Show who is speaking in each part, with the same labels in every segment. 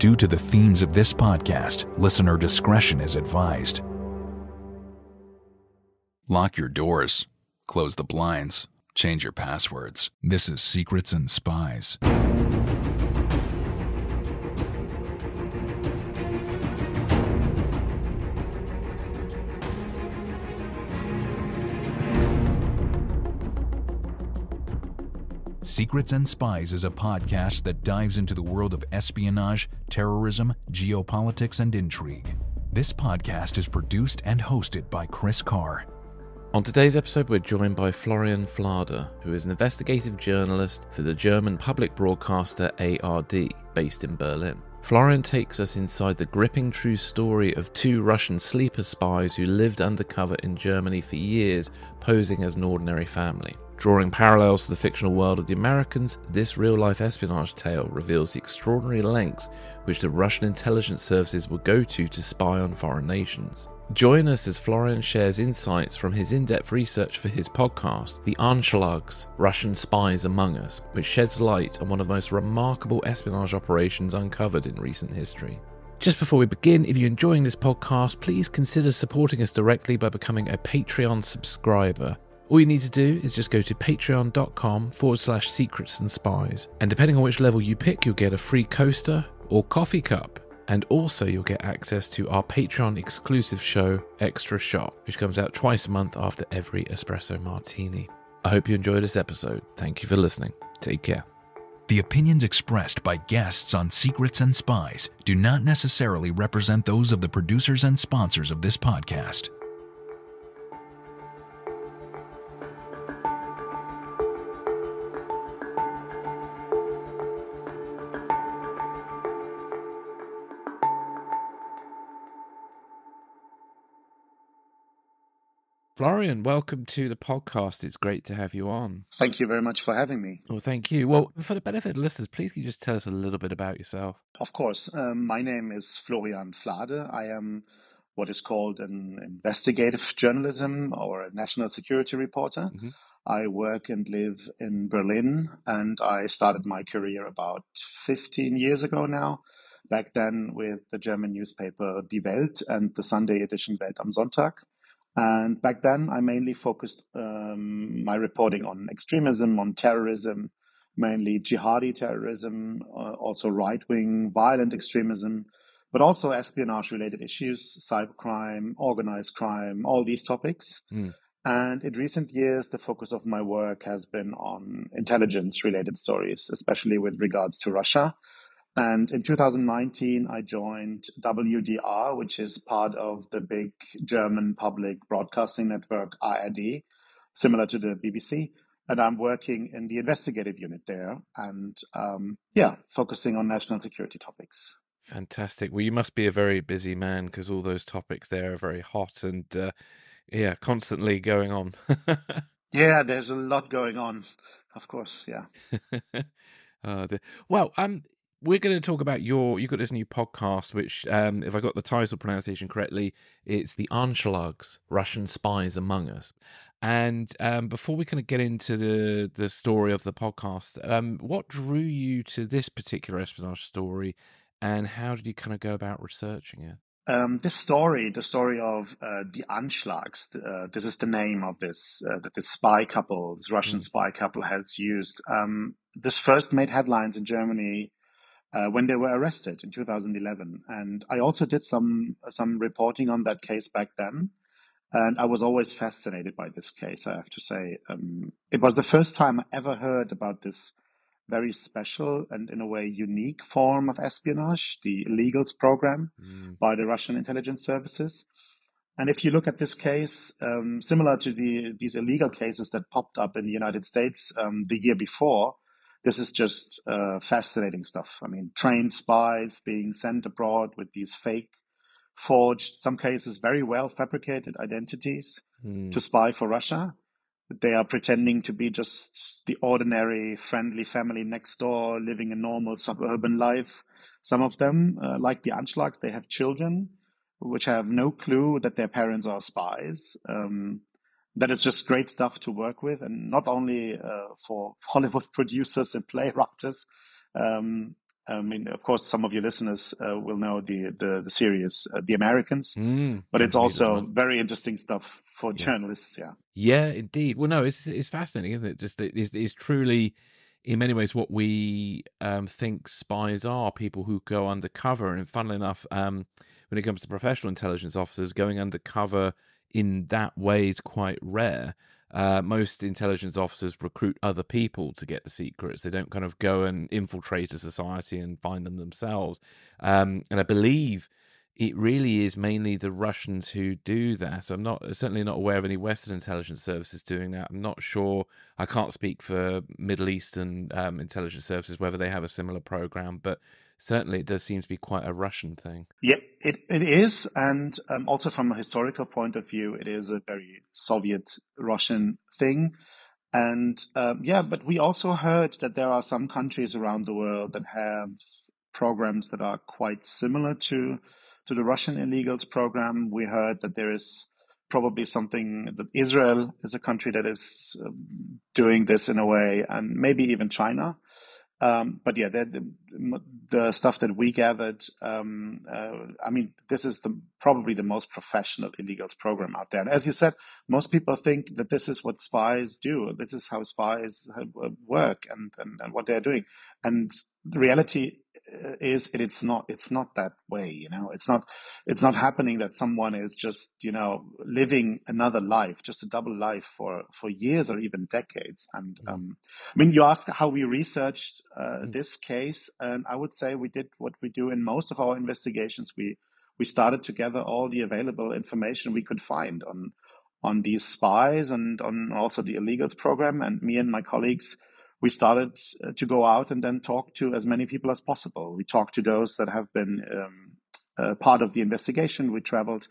Speaker 1: Due to the themes of this podcast, listener discretion is advised. Lock your doors, close the blinds, change your passwords. This is Secrets and Spies. Secrets and Spies is a podcast that dives into the world of espionage, terrorism, geopolitics, and intrigue. This podcast is produced and hosted by Chris Carr.
Speaker 2: On today's episode, we're joined by Florian Flader, who is an investigative journalist for the German public broadcaster ARD, based in Berlin. Florian takes us inside the gripping true story of two Russian sleeper spies who lived undercover in Germany for years, posing as an ordinary family. Drawing parallels to the fictional world of the Americans, this real-life espionage tale reveals the extraordinary lengths which the Russian intelligence services will go to spy on foreign nations. Join us as Florian shares insights from his in-depth research for his podcast, The Anschlags, Russian Spies Among Us, which sheds light on one of the most remarkable espionage operations uncovered in recent history. Just before we begin, if you're enjoying this podcast, please consider supporting us directly by becoming a Patreon subscriber. All you need to do is just go to patreon.com/secrets and spies. And depending on which level you pick, you'll get a free coaster or coffee cup. And also you'll get access to our Patreon exclusive show, Extra Shot, which comes out twice a month after every espresso martini. I hope you enjoyed this episode. Thank you for listening. Take care.
Speaker 1: The opinions expressed by guests on Secrets and Spies do not necessarily represent those of the producers and sponsors of this podcast.
Speaker 2: Florian, welcome to the podcast. It's great to have you on.
Speaker 3: Thank you very much for having me.
Speaker 2: Well, thank you. Well, for the benefit of listeners, please can you just tell us a little bit about yourself?
Speaker 3: Of course. My name is Florian Flader. I am what is called an investigative journalism or a national security reporter.
Speaker 2: Mm-hmm.
Speaker 3: I work and live in Berlin, and I started my career about 15 years ago now. Back then with the German newspaper Die Welt and the Sunday edition Welt am Sonntag. And back then, I mainly focused my reporting on extremism, on terrorism, mainly jihadi terrorism, also right-wing violent extremism, but also espionage-related issues, cybercrime, organized crime, all these topics. And in recent years, the focus of my work has been on intelligence-related stories, especially with regards to Russia. And in 2019, I joined WDR, which is part of the big German public broadcasting network ARD, similar to the BBC. And I'm working in the investigative unit there and, focusing on national security topics.
Speaker 2: Fantastic. Well, you must be a very busy man because all those topics there are very hot and, constantly going on.
Speaker 3: Yeah, there's a lot going on, of course, yeah.
Speaker 2: We're going to talk about you've got this new podcast, which, if I got the title pronunciation correctly, it's The Anschlags, Russian Spies Among Us. And before we kind of get into the story of the podcast, what drew you to this particular espionage story, and how did you kind of go about researching it?
Speaker 3: The story of the Anschlags, this is the name of this that this spy couple, this Russian spy couple has used. This first made headlines in Germany when they were arrested in 2011. And I also did some reporting on that case back then. And I was always fascinated by this case, I have to say. It was the first time I ever heard about this very special and in a way unique form of espionage, the illegals program by the Russian intelligence services. And if you look at this case, similar to these illegal cases that popped up in the United States the year before, this is just fascinating stuff. I mean, trained spies being sent abroad with these fake, forged, some cases very well fabricated identities to spy for Russia. They are pretending to be just the ordinary, friendly family next door, living a normal suburban life. Some of them, like the Anschlags, they have children which have no clue that their parents are spies. That is just great stuff to work with, and not only for Hollywood producers and playwrights, I mean, of course, some of your listeners will know the series The Americans, but it's
Speaker 2: Anthony
Speaker 3: also
Speaker 2: Lerman.
Speaker 3: very interesting stuff for
Speaker 2: Yeah.
Speaker 3: journalists. Yeah.
Speaker 2: Yeah, indeed. Well, no, it's fascinating, isn't it? Just that it's truly, in many ways, what we think spies are: people who go undercover. And funnily enough, when it comes to professional intelligence officers, going undercover in that way is quite rare. Most intelligence officers recruit other people to get the secrets. They don't kind of go and infiltrate a society and find them themselves. And I believe it really is mainly the Russians who do that. I'm certainly not aware of any Western intelligence services doing that. I'm not sure. I can't speak for Middle Eastern intelligence services whether they have a similar program, but certainly it does seem to be quite a Russian thing.
Speaker 3: Yeah, it is. And also from a historical point of view, it is a very Soviet Russian thing. And but we also heard that there are some countries around the world that have programs that are quite similar to the Russian illegals program. We heard that there is probably something that Israel is a country that is doing this in a way, and maybe even China. But yeah, the stuff that we gathered, I mean, this is probably the most professional illegals program out there. And as you said, most people think that this is what spies do. This is how spies work and what they're doing. And the reality is it's not that way. You know, it's not happening that someone is just, you know, living another life, just a double life for years or even decades. And I mean, you ask how we researched this case, and I would say we did what we do in most of our investigations. We started to gather all the available information we could find on these spies and on also the illegals program. And me and my colleagues, we started to go out and then talk to as many people as possible. We talked to those that have been part of the investigation. We traveled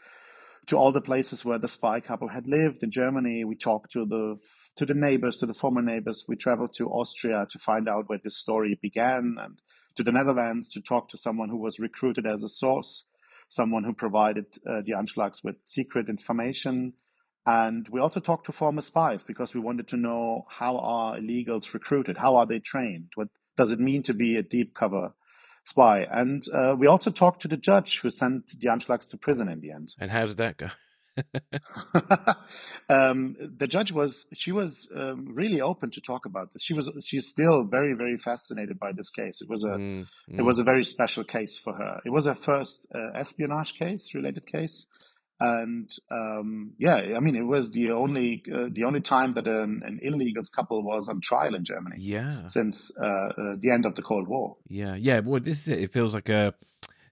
Speaker 3: to all the places where the spy couple had lived in Germany. We talked to the neighbors, to the former neighbors. We traveled to Austria to find out where this story began, and to the Netherlands to talk to someone who was recruited as a source, someone who provided the Anschlags with secret information. And we also talked to former spies because we wanted to know, how are illegals recruited? How are they trained? What does it mean to be a deep cover spy? And we also talked to the judge who sent the Anschlags to prison in the end.
Speaker 2: And how did that go?
Speaker 3: The judge was really open to talk about this. She's still very, very fascinated by this case. It was a very special case for her. It was her first espionage case, related case. And I mean, it was the only time that an illegals couple was on trial in Germany.
Speaker 2: Yeah.
Speaker 3: Since the end of the Cold War.
Speaker 2: Yeah. Well, this is it. It feels like the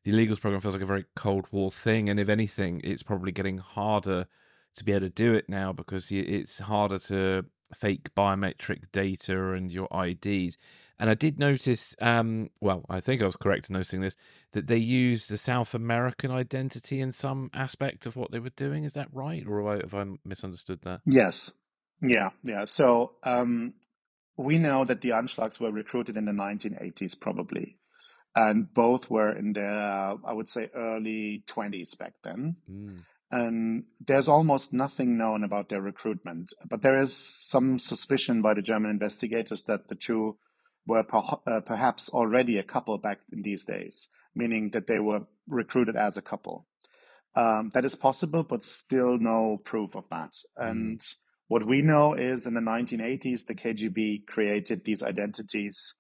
Speaker 2: illegals program feels like a very Cold War thing, and if anything, it's probably getting harder to be able to do it now because it's harder to fake biometric data and your IDs. And I did notice, well, I think I was correct in noticing this, that they used the South American identity in some aspect of what they were doing. Is that right? Or have I misunderstood that?
Speaker 3: Yes. Yeah. So we know that the Anschlags were recruited in the 1980s, probably. And both were in their, I would say, early 20s back then. And there's almost nothing known about their recruitment. But there is some suspicion by the German investigators that the two were perhaps already a couple back in these days, meaning that they were recruited as a couple. That is possible, but still no proof of that. And what we know is in the 1980s, the KGB created these identities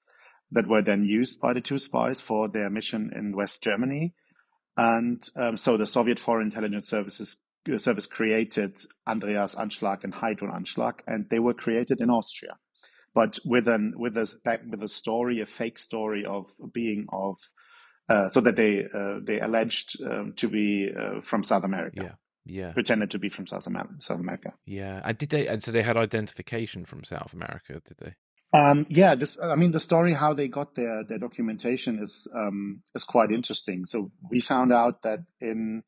Speaker 3: that were then used by the two spies for their mission in West Germany. And so the Soviet Foreign Intelligence Service created Andreas Anschlag and Heidrun Anschlag, and they were created in Austria, but with a story, a fake story of being so that they alleged to be from South America.
Speaker 2: Yeah.
Speaker 3: Pretended to be from South America.
Speaker 2: Yeah. And so they had identification from South America, did they?
Speaker 3: The story how they got their documentation is quite interesting. So we found out that in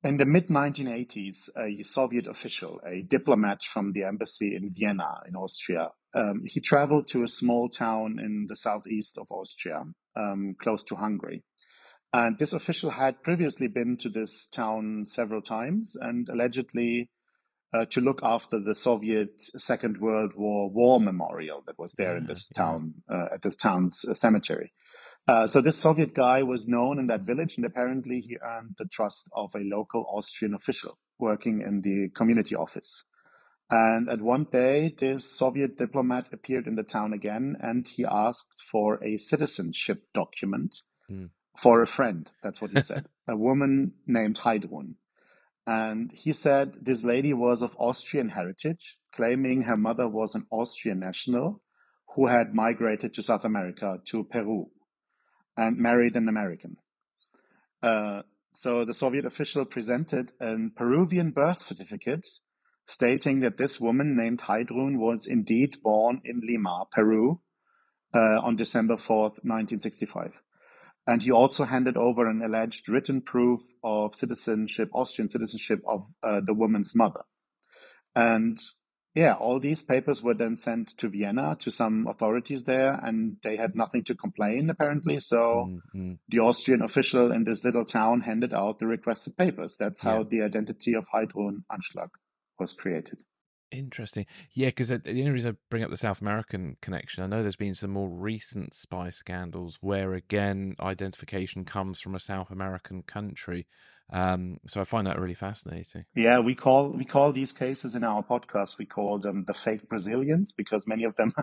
Speaker 3: the mid-1980s, a Soviet official, a diplomat from the embassy in Vienna in Austria, he traveled to a small town in the southeast of Austria, close to Hungary. And this official had previously been to this town several times and allegedly to look after the Soviet Second World War memorial that was there in this town, at this town's cemetery. So this Soviet guy was known in that village, and apparently he earned the trust of a local Austrian official working in the community office. And at one day, this Soviet diplomat appeared in the town again, and he asked for a citizenship document for a friend. That's what he said. A woman named Heidrun. And he said this lady was of Austrian heritage, claiming her mother was an Austrian national who had migrated to South America, to Peru, and married an American. So the Soviet official presented a Peruvian birth certificate stating that this woman named Heidrun was indeed born in Lima, Peru, on December 4th, 1965. And he also handed over an alleged written proof of citizenship, Austrian citizenship of the woman's mother. And yeah, all these papers were then sent to Vienna to some authorities there, and they had nothing to complain, apparently. So the Austrian official in this little town handed out the requested papers. That's how the identity of Heidrun Anschlag was created.
Speaker 2: Interesting. Yeah, because the only reason I bring up the South American connection, I know there's been some more recent spy scandals where, again, identification comes from a South American country. So I find that really fascinating.
Speaker 3: Yeah, we call these cases in our podcast, we call them the fake Brazilians, because many of them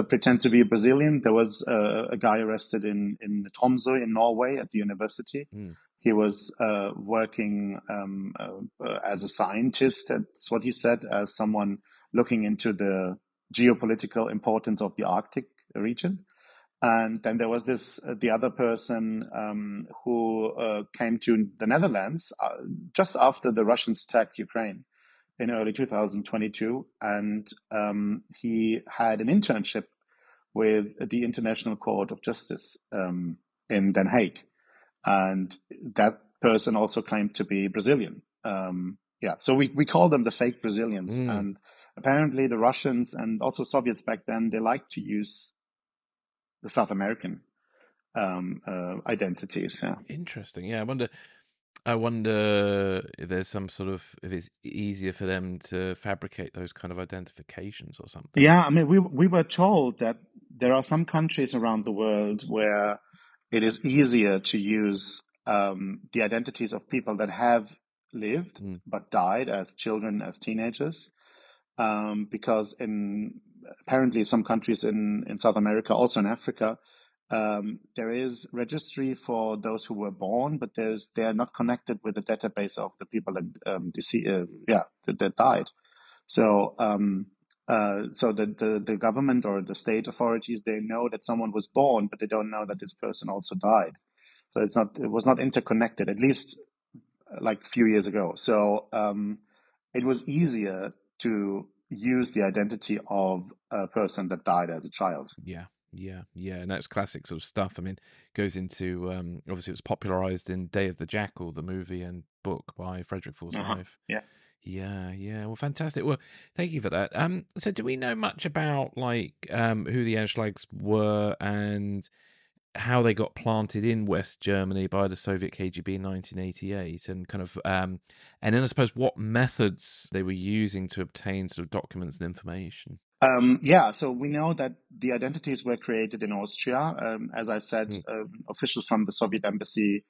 Speaker 3: pretend to be Brazilian. There was a guy arrested in Tromsø in Norway at the university. He was working as a scientist, that's what he said, as someone looking into the geopolitical importance of the Arctic region. And then there was the other person who came to the Netherlands just after the Russians attacked Ukraine in early 2022. And he had an internship with the International Court of Justice in Den Haag. And that person also claimed to be Brazilian. So we call them the fake Brazilians. And apparently the Russians and also Soviets back then, they liked to use the South American identities. Yeah.
Speaker 2: Interesting. Yeah, I wonder if there's some sort of, if it's easier for them to fabricate those kind of identifications or something.
Speaker 3: Yeah, I mean, we were told that there are some countries around the world where it is easier to use the identities of people that have lived but died as children, as teenagers, because in apparently some countries in South America, also in Africa, there is registry for those who were born, but they are not connected with the database of the people that that died. So the government or the state authorities, they know that someone was born, but they don't know that this person also died. So it was not interconnected, at least like a few years ago. So it was easier to use the identity of a person that died as a child.
Speaker 2: Yeah, and that's classic sort of stuff. I mean, goes into obviously it was popularized in Day of the Jackal, the movie and book by Frederick Forsyth. Yeah. Well, fantastic. Well, thank you for that. So do we know much about like who the Anschlags were and how they got planted in West Germany by the Soviet KGB in 1988, and kind of, and then I suppose what methods they were using to obtain sort of documents and information?
Speaker 3: So we know that the identities were created in Austria. As I said, officials from the Soviet embassy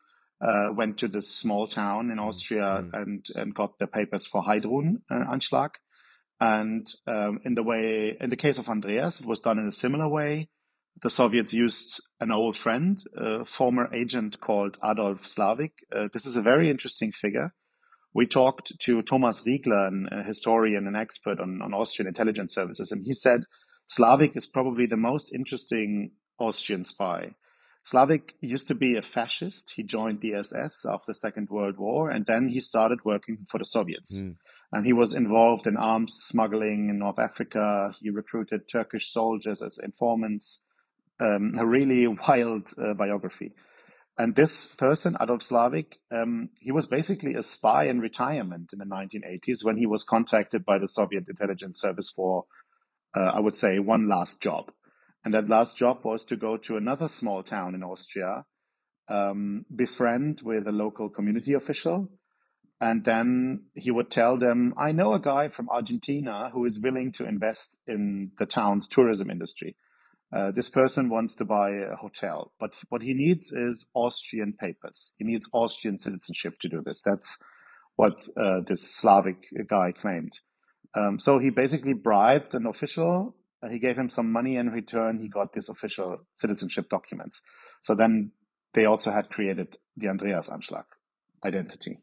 Speaker 3: went to this small town in Austria and got the papers for Heidrun Anschlag. And in the case of Andreas, it was done in a similar way. The Soviets used an old friend, a former agent called Adolf Slavik. This is a very interesting figure. We talked to Thomas Riegler, a historian and expert on Austrian intelligence services, and he said Slavik is probably the most interesting Austrian spy. Slavik used to be a fascist. He joined the SS after the Second World War, and then he started working for the Soviets. And he was involved in arms smuggling in North Africa. He recruited Turkish soldiers as informants. A really wild biography. And this person, Adolf Slavik, he was basically a spy in retirement in the 1980s when he was contacted by the Soviet intelligence service for, I would say, one last job. And that last job was to go to another small town in Austria, befriend with a local community official. And then he would tell them, I know a guy from Argentina who is willing to invest in the town's tourism industry. This person wants to buy a hotel, but what he needs is Austrian papers. He needs Austrian citizenship to do this. That's what this Slavic guy claimed. So he basically bribed an official. He gave him some money in return. He got these official citizenship documents. So then they also had created the Andreas-Anschlag identity.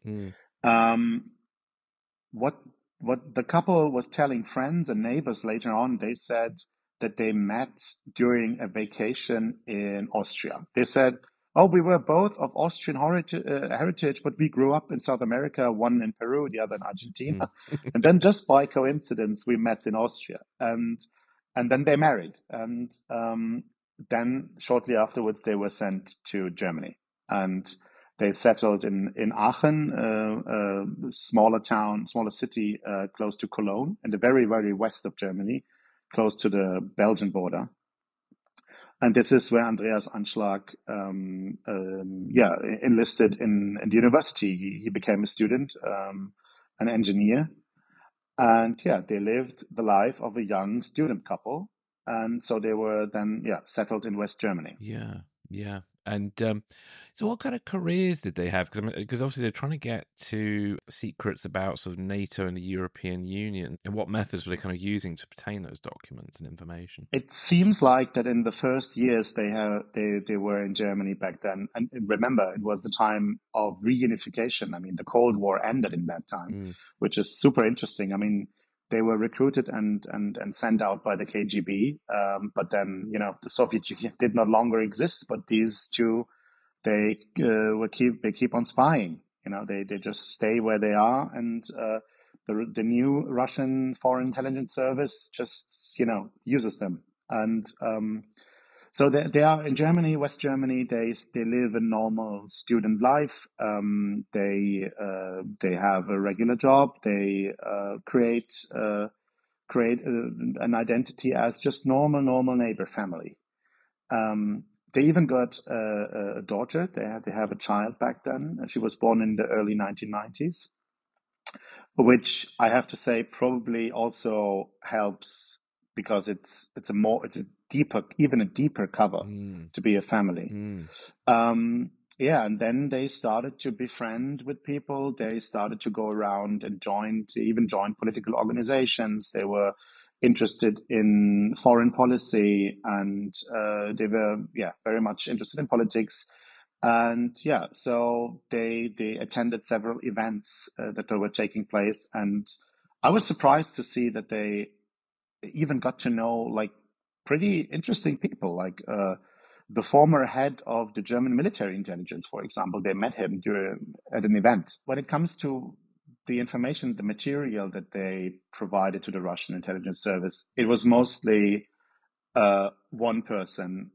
Speaker 3: What the couple was telling friends and neighbors later on, they said that they met during a vacation in Austria. They said, "Oh, we were both of Austrian heritage, but we grew up in South America, one in Peru, the other in Argentina." And then just by coincidence, we met in Austria. And then they married. And then shortly afterwards, they were sent to Germany. And they settled in Aachen, a smaller city close to Cologne, in the very, very west of Germany, close to the Belgian border. And this is where Andreas Anschlag enlisted in the university. He became a student, an engineer. And they lived the life of a young student couple. And so they were then, settled in West Germany.
Speaker 2: Yeah. And so what kind of careers did they have? Because obviously they're trying to get to secrets about sort of NATO and the European Union. And what methods were they kind of using to obtain those documents and information?
Speaker 3: It seems like that in the first years they were in Germany back then. And remember, it was the time of reunification. I mean, the Cold War ended in that time, which is super interesting. I mean, they were recruited and sent out by the KGB, but then the Soviet Union did not longer exist. But these two, they keep on spying. They just stay where they are, and the new Russian Foreign Intelligence Service just uses them. And so they are in Germany, West Germany. They live a normal student life. They have a regular job. They create an identity as just normal neighbor family. They even got a daughter. They have a child back then. She was born in the early 1990s, which I have to say probably also helps because it's a deeper cover to be a family. And then they started to befriend with people. They started to go around and join political organizations. They were interested in foreign policy, and they were very much interested in politics. And so they attended several events that were taking place, and I was surprised to see that they even got to know like pretty interesting people, like the former head of the German military intelligence, for example. They met him at an event. When it comes to the information, the material that they provided to the Russian intelligence service, it was mostly one person.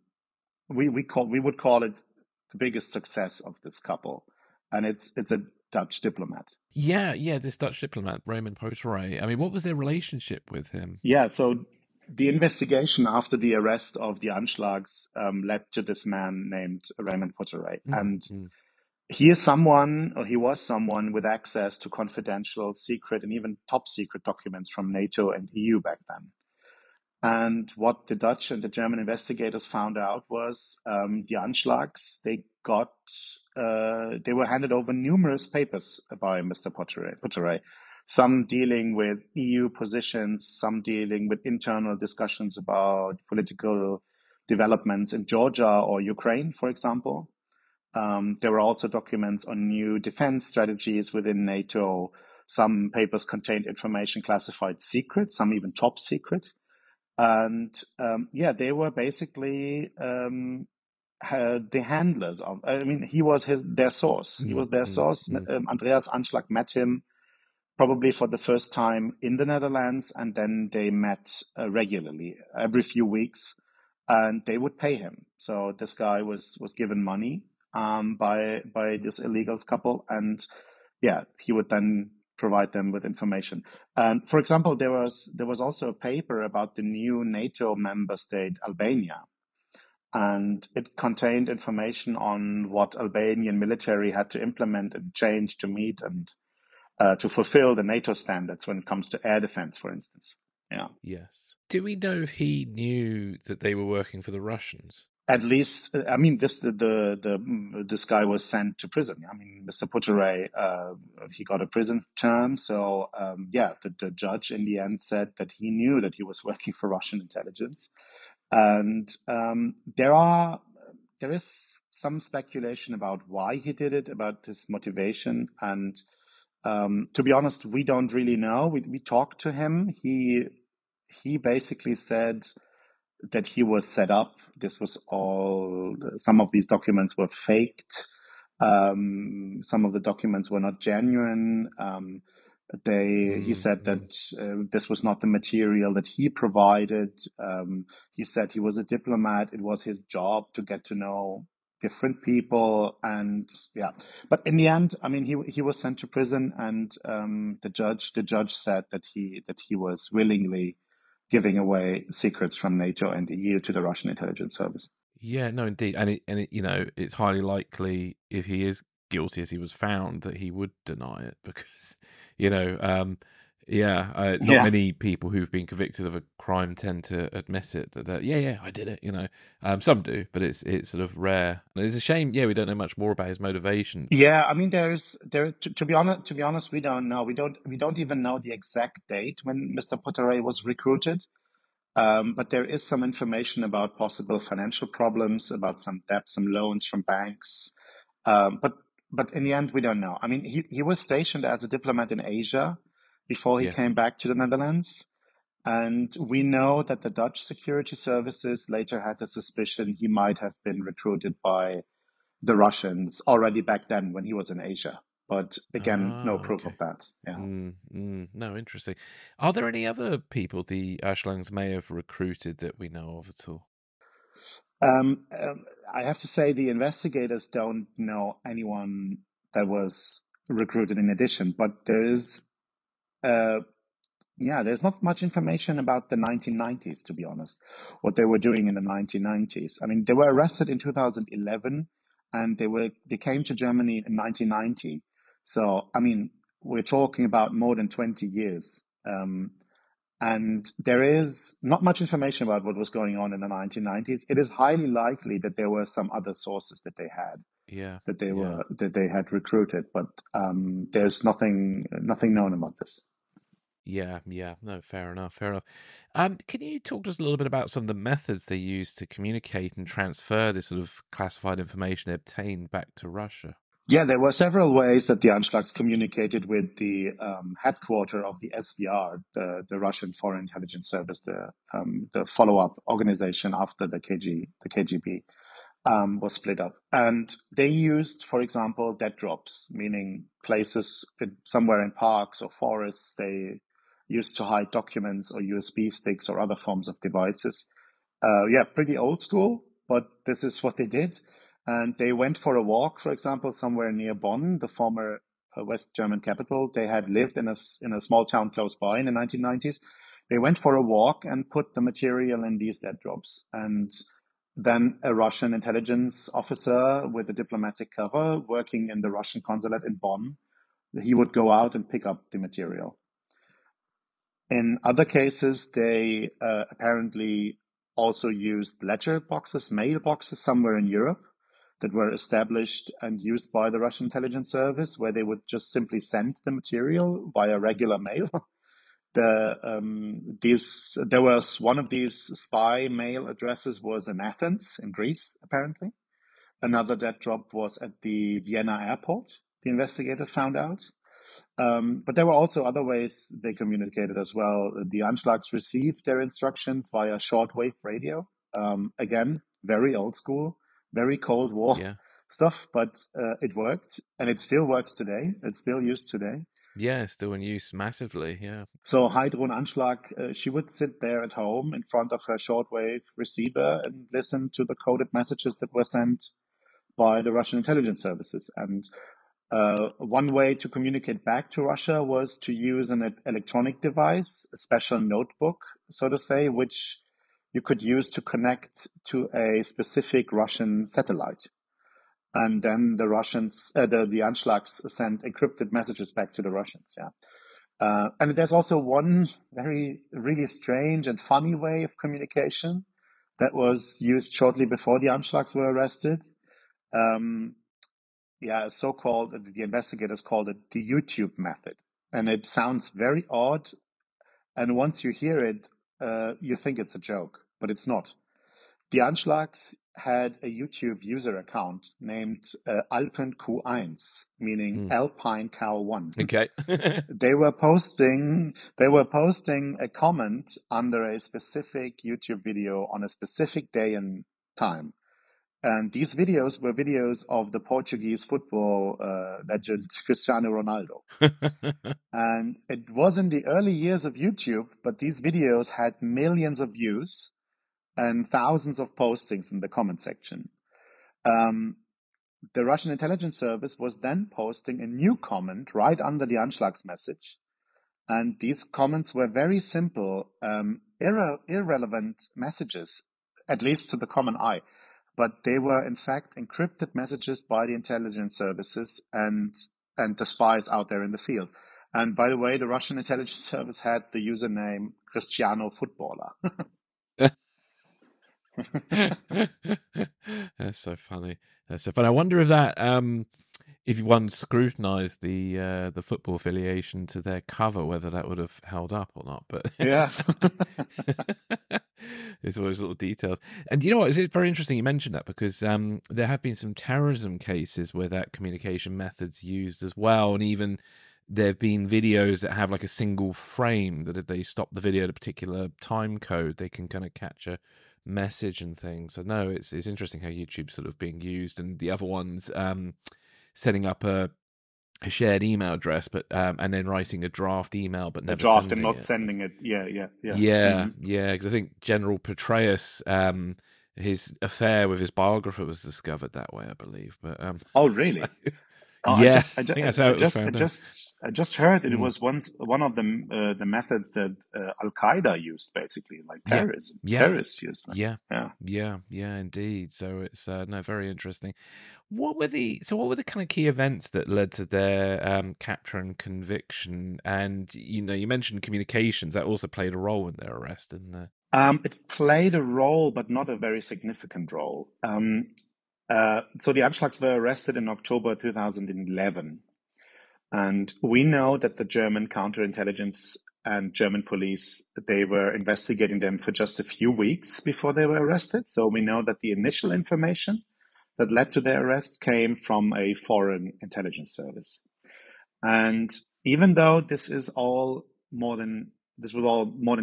Speaker 3: We would call it the biggest success of this couple, and it's a Dutch diplomat.
Speaker 2: This Dutch diplomat, Raymond Poincaré. I mean, what was their relationship with him?
Speaker 3: So the investigation after the arrest of the Anschlags led to this man named Raymond Poincaré, and he was someone with access to confidential, secret, and even top secret documents from NATO and EU back then. And what the Dutch and the German investigators found out was the Anschlags, they were handed over numerous papers by Mr. Poincaré, some dealing with EU positions, some dealing with internal discussions about political developments in Georgia or Ukraine, for example. There were also documents on new defense strategies within NATO. Some papers contained information classified secret, some even top secret. And they were basically the handlers of. I mean, he was their source. He was their source. Andreas Anschlag met him probably for the first time in the Netherlands, and then they met regularly every few weeks, and they would pay him. So this guy was given money by this illegal couple, and he would then provide them with information. And for example, there was also a paper about the new NATO member state, Albania. And it contained information on what Albanian military had to implement and change to meet and to fulfill the NATO standards when it comes to air defense, for instance. Yeah.
Speaker 2: Yes. Do we know if he knew that they were working for the Russians?
Speaker 3: At least, I mean, this guy was sent to prison. I mean, Mr. Putere, he got a prison term. So the judge in the end said that he knew that he was working for Russian intelligence, and there is some speculation about why he did it, about his motivation, and to be honest, we don't really know. We talked to him. He basically said that he was set up. This was all, some of these documents were faked. Some of the documents were not genuine. He said that this was not the material that he provided. He said he was a diplomat. It was his job to get to know different people, and yeah. But in the end, I mean, he was sent to prison, and the judge said that he was willingly giving away secrets from NATO and EU to the Russian intelligence service.
Speaker 2: Yeah, no, indeed, and it's highly likely if he is guilty as he was found that he would deny it because, not many people who've been convicted of a crime tend to admit it that I did it. Some do, but it's sort of rare. And it's a shame. Yeah, we don't know much more about his motivation.
Speaker 3: Yeah, I mean, to be honest, we don't know. We don't even know the exact date when Mr. Putere was recruited. But there is some information about possible financial problems, about some debt, some loans from banks. But in the end, we don't know. I mean, he was stationed as a diplomat in Asia before he came back to the Netherlands. And we know that the Dutch security services later had the suspicion he might have been recruited by the Russians already back then when he was in Asia. But again, no proof of that. Yeah.
Speaker 2: No, interesting. Are there any other people the Ashlangs may have recruited that we know of at all?
Speaker 3: I have to say the investigators don't know anyone that was recruited in addition, but there's not much information about the 1990s, to be honest, what they were doing in the 1990s. I mean, they were arrested in 2011 and they came to Germany in 1990. So, I mean, we're talking about more than 20 years. And there is not much information about what was going on in the 1990s. It is highly likely that there were some other sources that they had, that they had recruited, but there's nothing known about this.
Speaker 2: Yeah, no, fair enough. Can you talk to us a little bit about some of the methods they used to communicate and transfer this sort of classified information they obtained back to Russia?
Speaker 3: Yeah, there were several ways that the Anschlags communicated with the headquarters of the SVR, the Russian Foreign Intelligence Service, the follow-up organization after the KGB was split up. And they used, for example, dead drops, meaning places somewhere in parks or forests. They used to hide documents or USB sticks or other forms of devices. Pretty old school, but this is what they did. And they went for a walk, for example, somewhere near Bonn, the former West German capital. They had lived in a small town close by in the 1990s. They went for a walk and put the material in these dead drops. And then a Russian intelligence officer with a diplomatic cover working in the Russian consulate in Bonn, he would go out and pick up the material. In other cases, they apparently also used letter boxes, mailboxes somewhere in Europe that were established and used by the Russian intelligence service, where they would just simply send the material via regular mail. There was one of these spy mail addresses was in Athens, in Greece, apparently. Another dead drop was at the Vienna airport, the investigator found out. But there were also other ways they communicated as well. The Anschlags received their instructions via shortwave radio. Again, very old school, very Cold War stuff, but it worked, and it still works today. It's still used today.
Speaker 2: Yeah, still in use massively, yeah.
Speaker 3: So Heidrun Anschlag, she would sit there at home in front of her shortwave receiver and listen to the coded messages that were sent by the Russian intelligence services. And one way to communicate back to Russia was to use an electronic device, a special notebook, so to say, which you could use to connect to a specific Russian satellite. And then the Russians, the Anschlags sent encrypted messages back to the Russians. Yeah. And there's also one really strange and funny way of communication that was used shortly before the Anschlags were arrested. The investigators called it the YouTube method. And it sounds very odd. And once you hear it, you think it's a joke, but it's not. The Anschlags had a YouTube user account named Alpen Q1, meaning Alpine Cow 1.
Speaker 2: Okay.
Speaker 3: They were posting a comment under a specific YouTube video on a specific day and time. And these videos were videos of the Portuguese football legend Cristiano Ronaldo. And it was in the early years of YouTube, but these videos had millions of views and thousands of postings in the comment section. The Russian intelligence service was then posting a new comment right under the Anschlags message. And these comments were very simple, irrelevant messages, at least to the common eye. But they were, in fact, encrypted messages by the intelligence services and the spies out there in the field. And by the way, the Russian intelligence service had the username Cristiano Footballer.
Speaker 2: That's so funny. That's so funny. I wonder if that, if one scrutinised the football affiliation to their cover, whether that would have held up or not. But
Speaker 3: yeah,
Speaker 2: there's always little details. And you know what? It's very interesting you mentioned that, because there have been some terrorism cases where that communication method's used as well, and even there have been videos that have like a single frame that if they stop the video at a particular time code, they can kind of catch a message and things. So no, it's interesting how YouTube's sort of being used, and the other ones setting up a shared email address, but and then writing a draft email, but never
Speaker 3: draft and not sending it. Yeah.
Speaker 2: Because I think General Petraeus, his affair with his biographer was discovered that way, I believe. But
Speaker 3: oh really? I just heard it was once one of the methods that Al Qaeda used, basically, like terrorism. Terrorists used.
Speaker 2: Yeah, indeed. So it's no, very interesting. What were the kind of key events that led to their capture and conviction? And you mentioned communications. That also played a role in their arrest, didn't it?
Speaker 3: It played a role, but not a very significant role. So the Anschlags were arrested in October 2011. And we know that the German counterintelligence and German police, they were investigating them for just a few weeks before they were arrested. So we know that the initial information that led to their arrest came from a foreign intelligence service. And even though this was all more than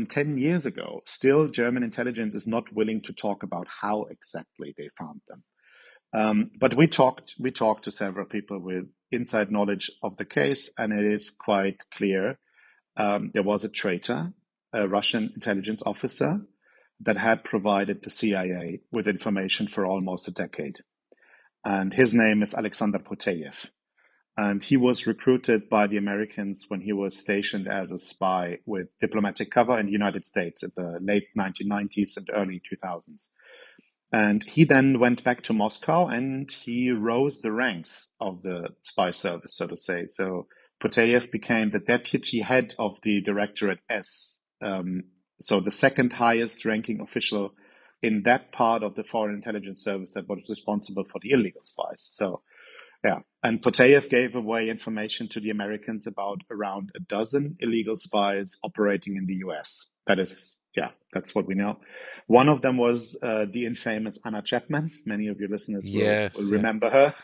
Speaker 3: 10 years ago, still German intelligence is not willing to talk about how exactly they found them. But we talked to several people with inside knowledge of the case, and it is quite clear there was a traitor, a Russian intelligence officer, that had provided the CIA with information for almost a decade. And his name is Alexander Puteyev. And he was recruited by the Americans when he was stationed as a spy with diplomatic cover in the United States in the late 1990s and early 2000s. And he then went back to Moscow and he rose the ranks of the spy service, so to say. So Puteyev became the deputy head of the Directorate S, so the second highest ranking official in that part of the Foreign Intelligence Service that was responsible for the illegal spies. So, yeah. And Puteyev gave away information to the Americans about around a dozen illegal spies operating in the US. That's what we know. One of them was the infamous Anna Chapman. Many of your listeners will remember her.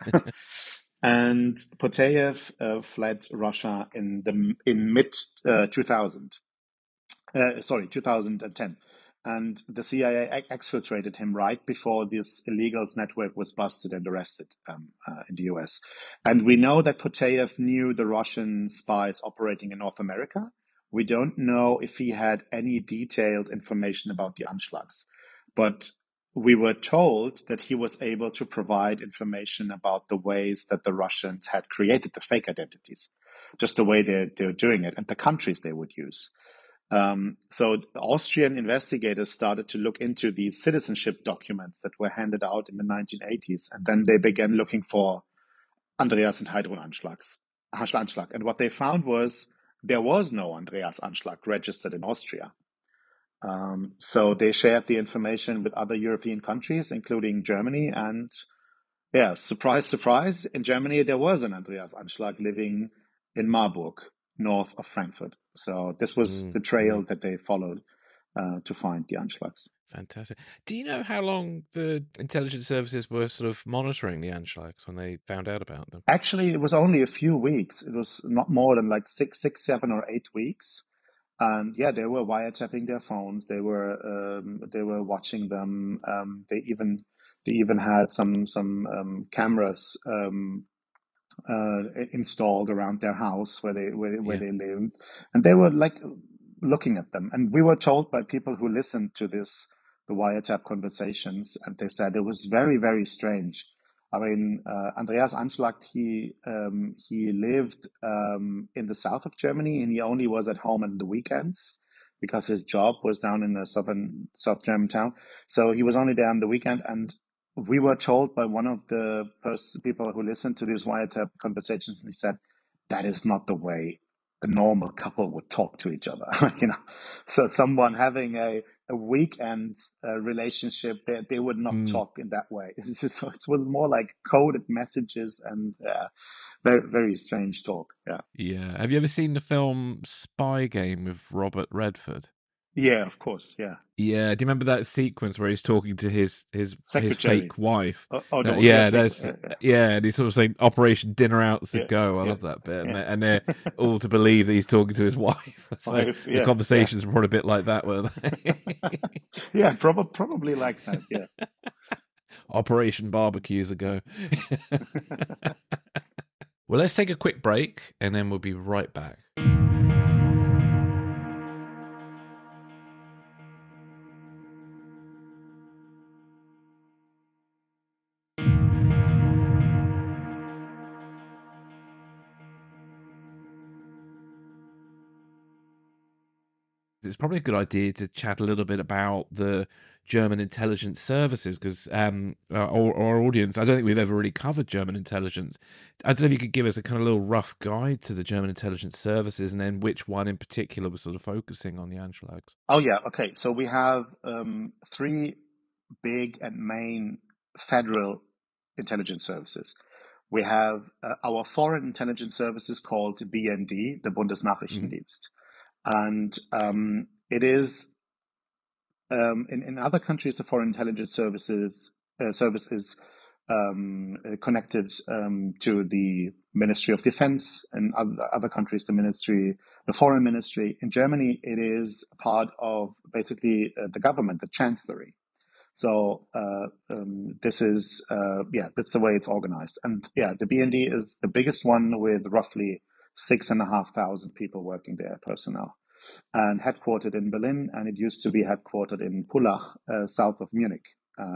Speaker 3: And Puteyev fled Russia in mid 2010. And the CIA exfiltrated him right before this illegals network was busted and arrested in the US. And we know that Puteyev knew the Russian spies operating in North America. We don't know if he had any detailed information about the Anschlags, but we were told that he was able to provide information about the ways that the Russians had created the fake identities, just the way they're doing it, and the countries they would use. So the Austrian investigators started to look into these citizenship documents that were handed out in the 1980s, and then they began looking for Andreas and Heidrun Anschlag. And what they found was there was no Andreas Anschlag registered in Austria. So they shared the information with other European countries, including Germany. And yeah, surprise, surprise, in Germany there was an Andreas Anschlag living in Marburg, north of Frankfurt. So this was the trail that they followed to find the Anschlags.
Speaker 2: Fantastic. Do you know how long the intelligence services were sort of monitoring the Anschlags when they found out about them?
Speaker 3: Actually, it was only a few weeks. It was not more than like 7 or 8 weeks. And yeah, they were wiretapping their phones. They were watching them. They even had some cameras installed around their house where they lived, and they were like looking at them. And we were told by people who listened to the wiretap conversations, and they said it was very, very strange. I mean, Andreas Anschlag, he lived in the south of Germany, and he only was at home on the weekends because his job was down in a South German town. So he was only there on the weekend, and we were told by one of the people who listened to these wiretap conversations, and he said, that is not the way a normal couple would talk to each other. So someone having a weekend relationship, they would not talk in that way. So it was more like coded messages and very, very strange talk.
Speaker 2: Yeah. Have you ever seen the film Spy Game with Robert Redford?
Speaker 3: Yeah, of course. Yeah.
Speaker 2: Yeah. Do you remember that sequence where he's talking to his fake wife? And he's sort of saying Operation Dinner Out's a go. I love that bit. And they're all to believe that he's talking to his wife. So the conversations were probably a bit like that, weren't they?
Speaker 3: Yeah, probably like that. Yeah.
Speaker 2: Operation Barbecue's a go. Well, let's take a quick break and then we'll be right back. It's probably a good idea to chat a little bit about the German intelligence services because our audience, I don't think we've ever really covered German intelligence. I don't know if you could give us a kind of little rough guide to the German intelligence services and then which one in particular was sort of focusing on the Anschlags.
Speaker 3: Oh, yeah. Okay. So we have 3 big and main federal intelligence services. We have our foreign intelligence services called BND, the Bundesnachrichtendienst. And it is, in other countries, the foreign intelligence service is connected to the Ministry of Defense, and other countries, the Foreign Ministry. In Germany, it is part of basically the government, the Chancellery. So this is, that's the way it's organized. And yeah, the BND is the biggest one with roughly 6,500 people working there, personnel, and headquartered in Berlin. And it used to be headquartered in Pullach, south of Munich,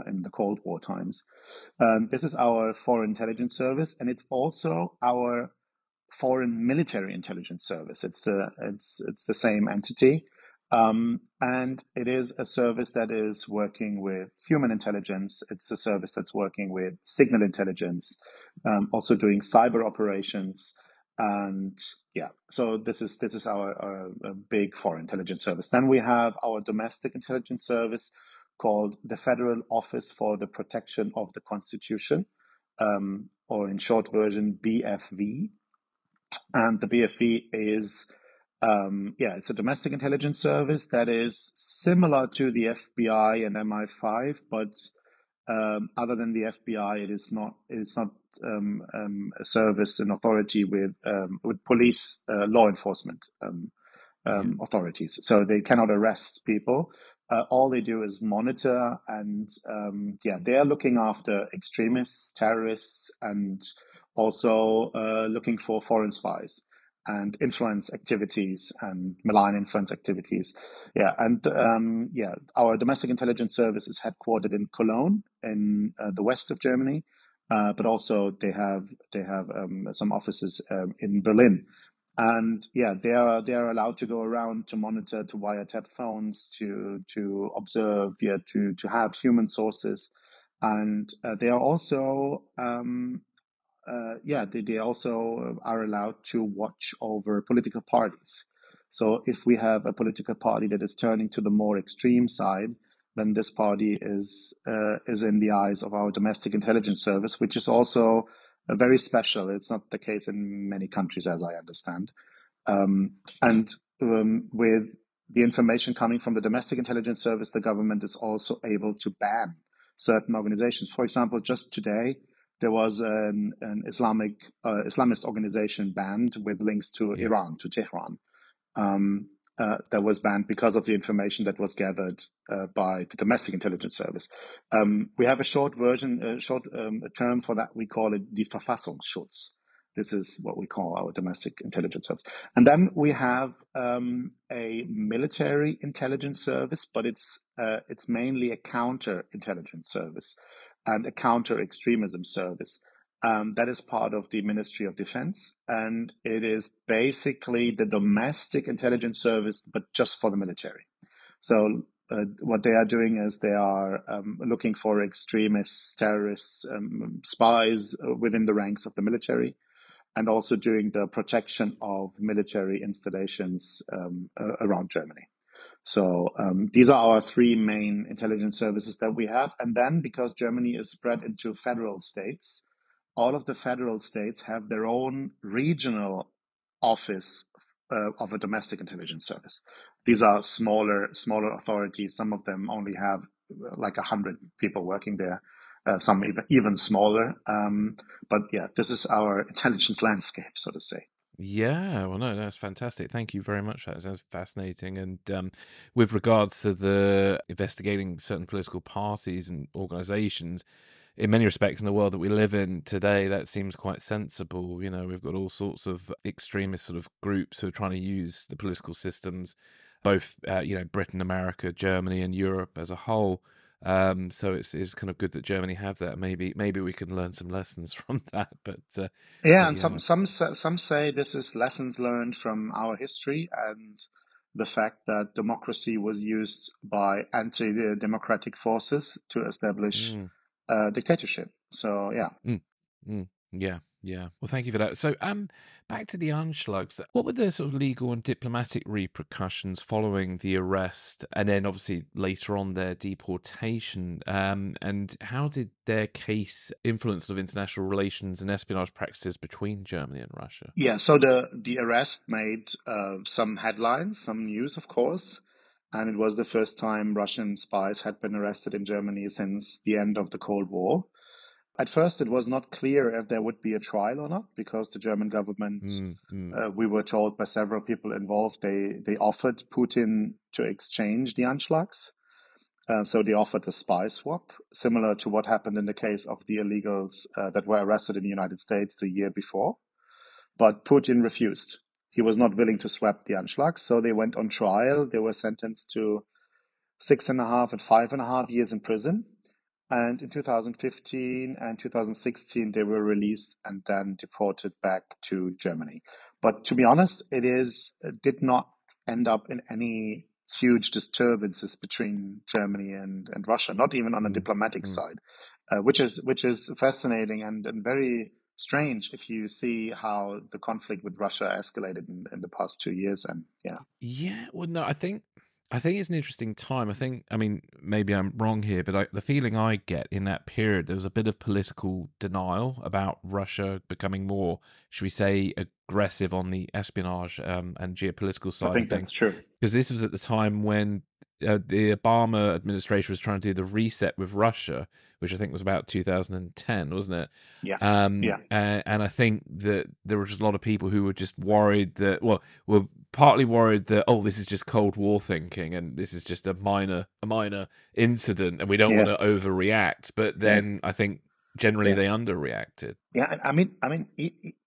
Speaker 3: in the Cold War times. This is our foreign intelligence service, and it's also our foreign military intelligence service. It's the same entity. And it is a service that is working with human intelligence. It's a service that's working with signal intelligence, also doing cyber operations. And yeah, so this is our big foreign intelligence service. Then we have our domestic intelligence service called the Federal Office for the Protection of the Constitution, or in short version, BFV. And the BFV is it's a domestic intelligence service that is similar to the FBI and MI5, but other than the FBI, it's not a service, an authority with police, law enforcement authorities. So they cannot arrest people. All they do is monitor, and they are looking after extremists, terrorists, and also looking for foreign spies and influence activities and malign influence activities. Our domestic intelligence service is headquartered in Cologne, in the west of Germany, but also they have some offices in Berlin. And they are allowed to go around to monitor, to wiretap phones, to observe, to have human sources, and they are also they also are allowed to watch over political parties. So if we have a political party that is turning to the more extreme side, then this party is in the eyes of our domestic intelligence service, which is also very special. It's not the case in many countries, as I understand. And with the information coming from the domestic intelligence service, the government is also able to ban certain organizations. For example, just today, there was an Islamist organization banned with links to Iran, to Tehran. That was banned because of the information that was gathered by the domestic intelligence service. We have a short term for that. We call it die Verfassungsschutz. This is what we call our domestic intelligence service. And then we have a military intelligence service, but it's mainly a counter-intelligence service and a counter-extremism service. That is part of the Ministry of Defense, and it is basically the domestic intelligence service, but just for the military. So what they are doing is they are looking for extremists, terrorists, spies within the ranks of the military, and also doing the protection of military installations around Germany. So these are our three main intelligence services that we have. And then because Germany is spread into federal states, all of the federal states have their own regional office of a domestic intelligence service. These are smaller authorities. Some of them only have like 100 people working there. Some even smaller. But yeah, this is our intelligence landscape, so to say.
Speaker 2: Yeah, well, no, that's fantastic. Thank you very much. That's fascinating. And with regards to the investigating certain political parties and organizations, in many respects in the world that we live in today, that seems quite sensible. You know, we've got all sorts of extremist sort of groups who are trying to use the political systems, both, Britain, America, Germany, and Europe as a whole. So it's kind of good that Germany have that. Maybe we can learn some lessons from that. But
Speaker 3: and some say this is lessons learned from our history and the fact that democracy was used by anti-democratic forces to establish dictatorship. So yeah.
Speaker 2: Yeah. Well, thank you for that. So, back to the Anschlags. What were the sort of legal and diplomatic repercussions following the arrest, and then obviously later on their deportation? And how did their case influence sort of international relations and espionage practices between Germany and Russia?
Speaker 3: Yeah. So the arrest made some headlines, some news, of course. And it was the first time Russian spies had been arrested in Germany since the end of the Cold War. At first, it was not clear if there would be a trial or not, because the German government, we were told by several people involved, they offered Putin to exchange the Anschlags. So they offered a spy swap, similar to what happened in the case of the illegals that were arrested in the United States the year before. But Putin refused. He was not willing to swap the Anschlags, so they went on trial. They were sentenced to 6.5 and 5.5 years in prison. And in 2015 and 2016, they were released and then deported back to Germany. But to be honest, it did not end up in any huge disturbances between Germany and Russia, not even on a diplomatic side, which is fascinating and very strange if you see how the conflict with Russia escalated in the past 2 years. And
Speaker 2: yeah. Well, no, I think it's an interesting time. I mean, maybe I'm wrong here, but the feeling I get in that period, there was a bit of political denial about Russia becoming more, should we say, aggressive on the espionage and geopolitical side
Speaker 3: I think
Speaker 2: of things.
Speaker 3: that's true.
Speaker 2: Because this was at the time when the Obama administration was trying to do the reset with Russia, which I think was about 2010, wasn't it?
Speaker 3: Yeah.
Speaker 2: And I think that there were just a lot of people who were just worried that, were partly worried that, this is just Cold War thinking, and this is just a minor incident, and we don't want to overreact. But then I think generally they underreacted.
Speaker 3: Yeah, I mean,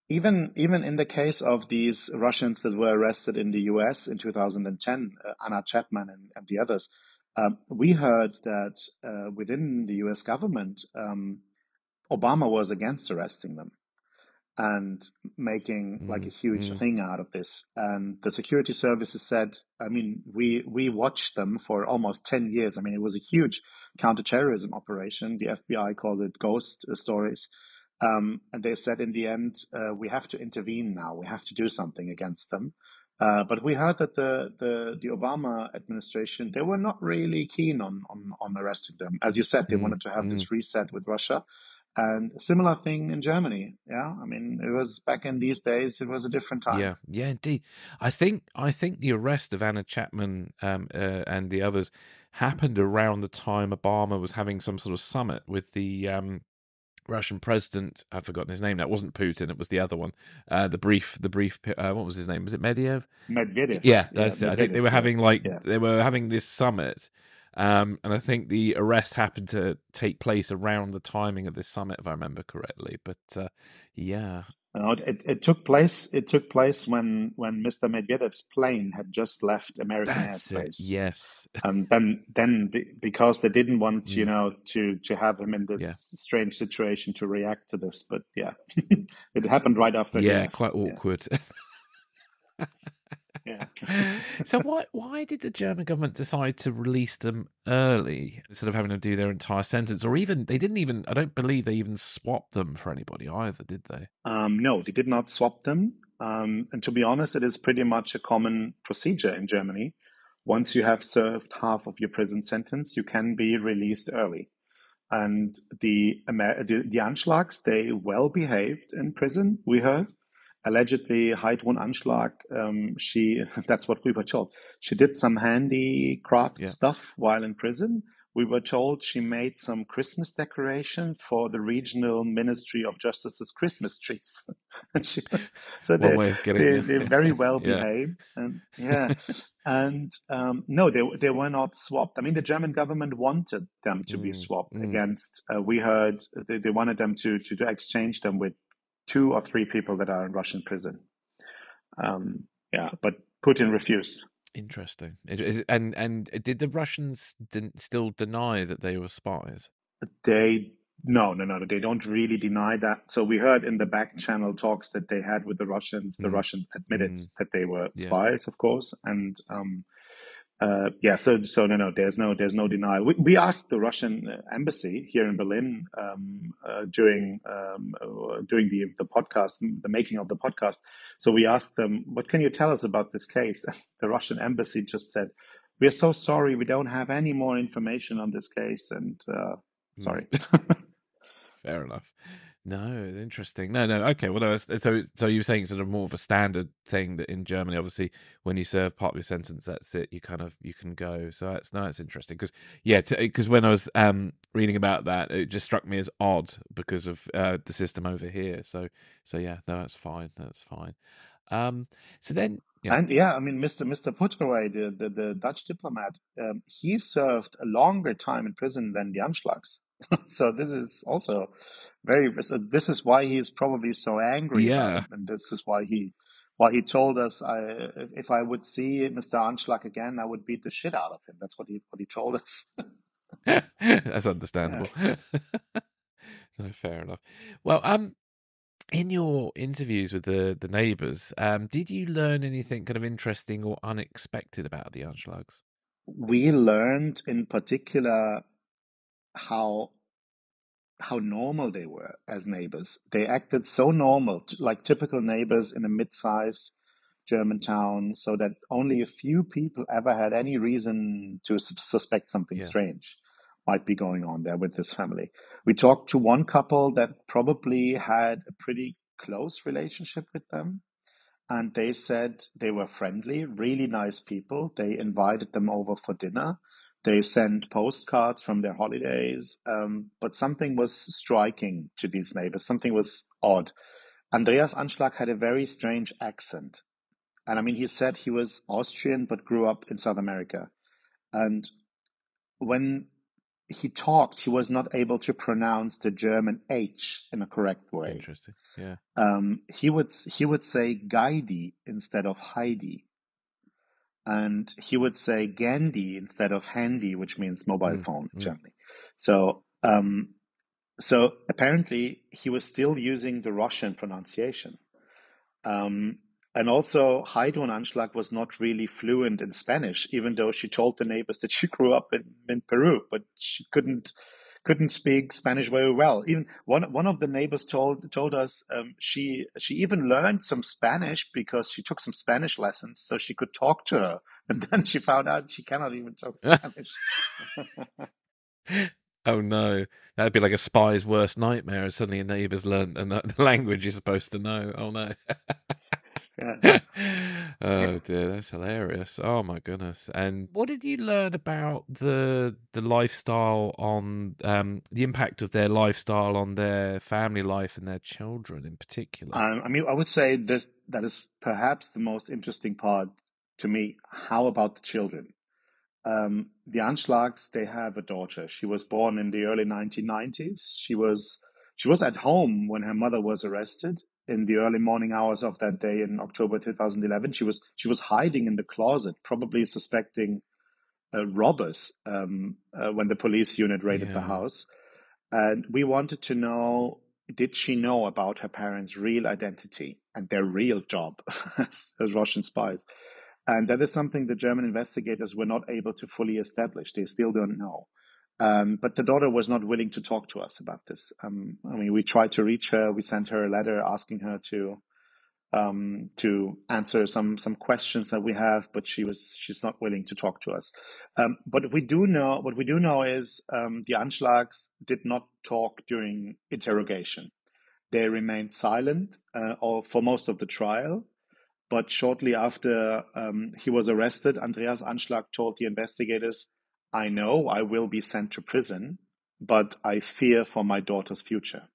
Speaker 3: even in the case of these Russians that were arrested in the U.S. in 2010, Anna Chapman and the others, we heard that within the U.S. government, Obama was against arresting them and making like a huge thing out of this. And the security services said, I mean, we watched them for almost 10 years. I mean, it was a huge counterterrorism operation. The FBI called it ghost stories. And they said in the end, we have to intervene now. We have to do something against them. But we heard that the Obama administration, they were not really keen on arresting them. As you said, they wanted to have this reset with Russia. And a similar thing in Germany. Yeah, I mean, it was back in these days. It was a different time.
Speaker 2: Yeah, indeed. I think the arrest of Anna Chapman and the others happened around the time Obama was having some sort of summit with the Russian president. I've forgotten his name. That wasn't Putin. It was the other one. The brief. What was his name? Was it Medvedev?
Speaker 3: Medvedev.
Speaker 2: Yeah, that's it. I think they were having
Speaker 3: yeah.
Speaker 2: they were having this summit. And I think the arrest happened to take place around the timing of this summit, if I remember correctly. But yeah,
Speaker 3: it took place. It took place when Mr. Medvedev's plane had just left American airspace.
Speaker 2: Yes,
Speaker 3: and then because they didn't want to have him in this strange situation to react to this. But yeah, it happened right after.
Speaker 2: Yeah, quite awkward.
Speaker 3: Yeah.
Speaker 2: So why did the German government decide to release them early instead of having to do their entire sentence? Or even I don't believe they even swapped them for anybody either, did they?
Speaker 3: No, they did not swap them. And to be honest, it is pretty much a common procedure in Germany. Once you have served half of your prison sentence, you can be released early. And the Anschlags, they well behaved in prison, we heard. Allegedly, Heidrun Anschlag, that's what we were told. She did some handicraft stuff while in prison. We were told she made some Christmas decoration for the regional Ministry of Justice's Christmas trees. So they're very well behaved. And no, they were not swapped. I mean, the German government wanted them to be swapped against. We heard they wanted them to exchange them with 2 or 3 people that are in Russian prison. But Putin refused.
Speaker 2: Interesting. And did the Russians still deny that they were spies?
Speaker 3: No, they don't really deny that. So we heard in the back channel talks that they had with the Russians. The Russians admitted that they were spies, of course, and so no, there's no denial. We asked the Russian embassy here in Berlin during the podcast, the making of the podcast. So we asked them, "What can you tell us about this case?" The Russian embassy just said, "We are so sorry, we don't have any more information on this case." And sorry.
Speaker 2: Fair enough. No, interesting. No. Okay. Well, so you were saying sort of more of a standard thing that in Germany, obviously, when you serve part of your sentence, that's it. You can go. So that's interesting because when I was reading about that, it just struck me as odd because of the system over here. So yeah, no, that's fine. That's fine. So then. Yeah.
Speaker 3: And I mean, Mr. Putterwey, the Dutch diplomat, he served a longer time in prison than the Anschlags. So this is also this is why he is probably so angry.
Speaker 2: Yeah.
Speaker 3: And this is why he told us, if I would see Mr. Anschlag again, I would beat the shit out of him. That's what he told us.
Speaker 2: That's understandable. Yeah. No, fair enough. Well, in your interviews with the neighbours, did you learn anything kind of interesting or unexpected about the Anschlags?
Speaker 3: We learned in particular how normal they were as neighbors. They acted so normal, like typical neighbors in a mid-sized German town, so that only a few people ever had any reason to suspect something strange might be going on there with this family. We talked to one couple that probably had a pretty close relationship with them, and they said they were friendly, really nice people. They invited them over for dinner. They sent postcards from their holidays, but something was striking to these neighbors. Something was odd. Andreas Anschlag had a very strange accent. And I mean, he said he was Austrian, but grew up in South America. And when he talked, he was not able to pronounce the German H in a correct way.
Speaker 2: Interesting, yeah.
Speaker 3: He would say Geidi instead of Heidi. And he would say Gandhi instead of handy, which means mobile phone generally. So apparently he was still using the Russian pronunciation. And also Heidrun Anschlag was not really fluent in Spanish, even though she told the neighbors that she grew up in Peru, but she couldn't couldn't speak Spanish very well. Even one of the neighbors told us she even learned some Spanish because she took some Spanish lessons so she could talk to her, and then she found out she cannot even talk Spanish.
Speaker 2: Oh no, that'd be like a spy's worst nightmare. And suddenly a neighbour's learned the language you're supposed to know. Oh no.
Speaker 3: Yeah.
Speaker 2: Oh dear, that's hilarious. Oh my goodness. And what did you learn about the lifestyle on the impact of their lifestyle on their family life and their children in particular?
Speaker 3: I mean, I would say that is perhaps the most interesting part to me. How about the children? The Anschlags, they have a daughter. She was born in the early 1990s. She was at home when her mother was arrested in the early morning hours of that day in October 2011. She was hiding in the closet, probably suspecting robbers when the police unit raided the house. And we wanted to know, did she know about her parents' real identity and their real job as Russian spies? And that is something the German investigators were not able to fully establish. They still don't know. But the daughter was not willing to talk to us about this. I mean, we tried to reach her. We sent her a letter asking her to answer some questions that we have, but she's not willing to talk to us. But what we do know is the Anschlags did not talk during interrogation. They remained silent for most of the trial. But shortly after he was arrested, Andreas Anschlag told the investigators, "I know I will be sent to prison, but I fear for my daughter's future.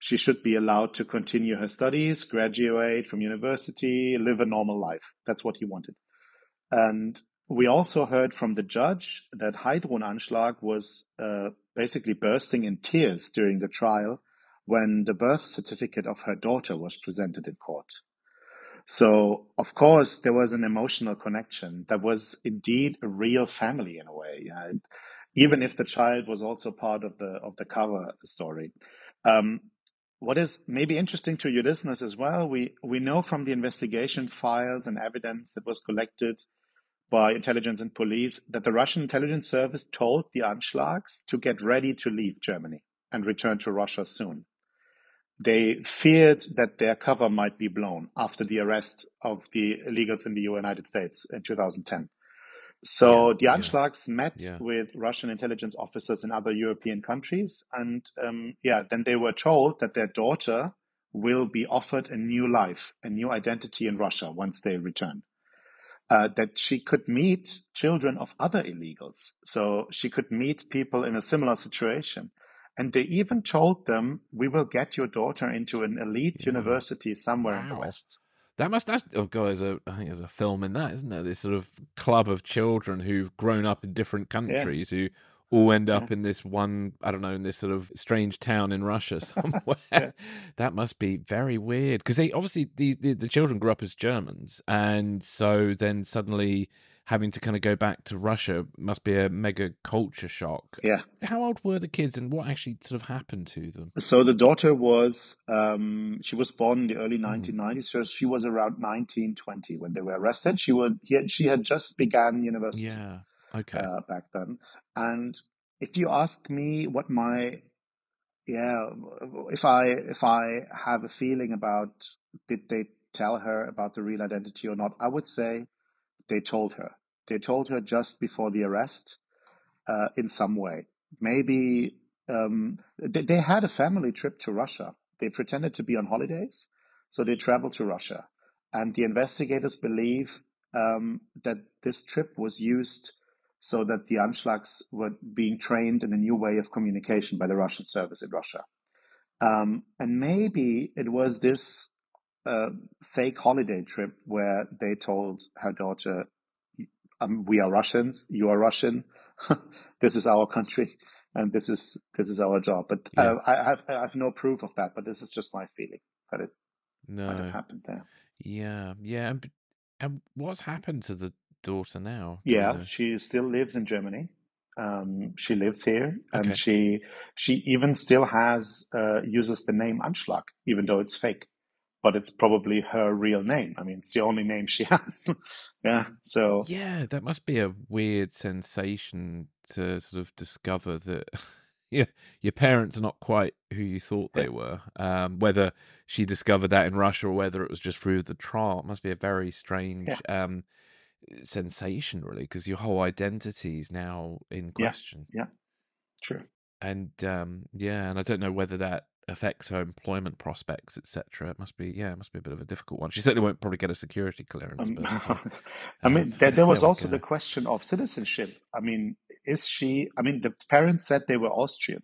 Speaker 3: She should be allowed to continue her studies, graduate from university, live a normal life." That's what he wanted. And we also heard from the judge that Heidrun Anschlag was basically bursting in tears during the trial when the birth certificate of her daughter was presented in court. So, of course, there was an emotional connection. That was indeed a real family in a way. Yeah. Even if the child was also part of the cover story. What is maybe interesting to your listeners as well, we know from the investigation files and evidence that was collected by intelligence and police that the Russian intelligence service told the Anschlags to get ready to leave Germany and return to Russia soon. They feared that their cover might be blown after the arrest of the illegals in the United States in 2010. So the Anschlags met with Russian intelligence officers in other European countries. And then they were told that their daughter will be offered a new life, a new identity in Russia once they return. That she could meet children of other illegals. So she could meet people in a similar situation. And they even told them, "We will get your daughter into an elite university somewhere in the West."
Speaker 2: I think there's a film in that, isn't there? This sort of club of children who've grown up in different countries who all end up in this one, I don't know, in this sort of strange town in Russia somewhere. That must be very weird because they obviously the children grew up as Germans, and so then suddenly having to kind of go back to Russia must be a mega culture shock.
Speaker 3: Yeah.
Speaker 2: How old were the kids and what actually sort of happened to them?
Speaker 3: So the daughter was, she was born in the early 1990s. So she was around 19, 20 when they were arrested. She had just begun university back then. And if you ask me what if I have a feeling about, did they tell her about the real identity or not, I would say they told her. They told her just before the arrest in some way. Maybe they had a family trip to Russia. They pretended to be on holidays, so they traveled to Russia. And the investigators believe that this trip was used so that the Anschlags were being trained in a new way of communication by the Russian service in Russia. And maybe it was this fake holiday trip where they told her daughter, "We are Russians, you are Russian, this is our country, and this is our job." But I have no proof of that, but this is just my feeling that it might have happened there.
Speaker 2: Yeah. And what's happened to the daughter now?
Speaker 3: Yeah, she still lives in Germany. She lives here, and she even still uses the name Anschlag, even though it's fake. But it's probably her real name. I mean, it's the only name she has. So
Speaker 2: that must be a weird sensation to sort of discover that your parents are not quite who you thought they were. Whether she discovered that in Russia or whether it was just through the trial, it must be a very strange sensation, really, because your whole identity is now in question.
Speaker 3: Yeah, true.
Speaker 2: And and I don't know whether that affects her employment prospects, etc. It must be a bit of a difficult one. She certainly won't probably get a security clearance. But
Speaker 3: I mean, there was
Speaker 2: we
Speaker 3: also the
Speaker 2: go.
Speaker 3: question of citizenship. I mean, is she? I mean, the parents said they were Austrian,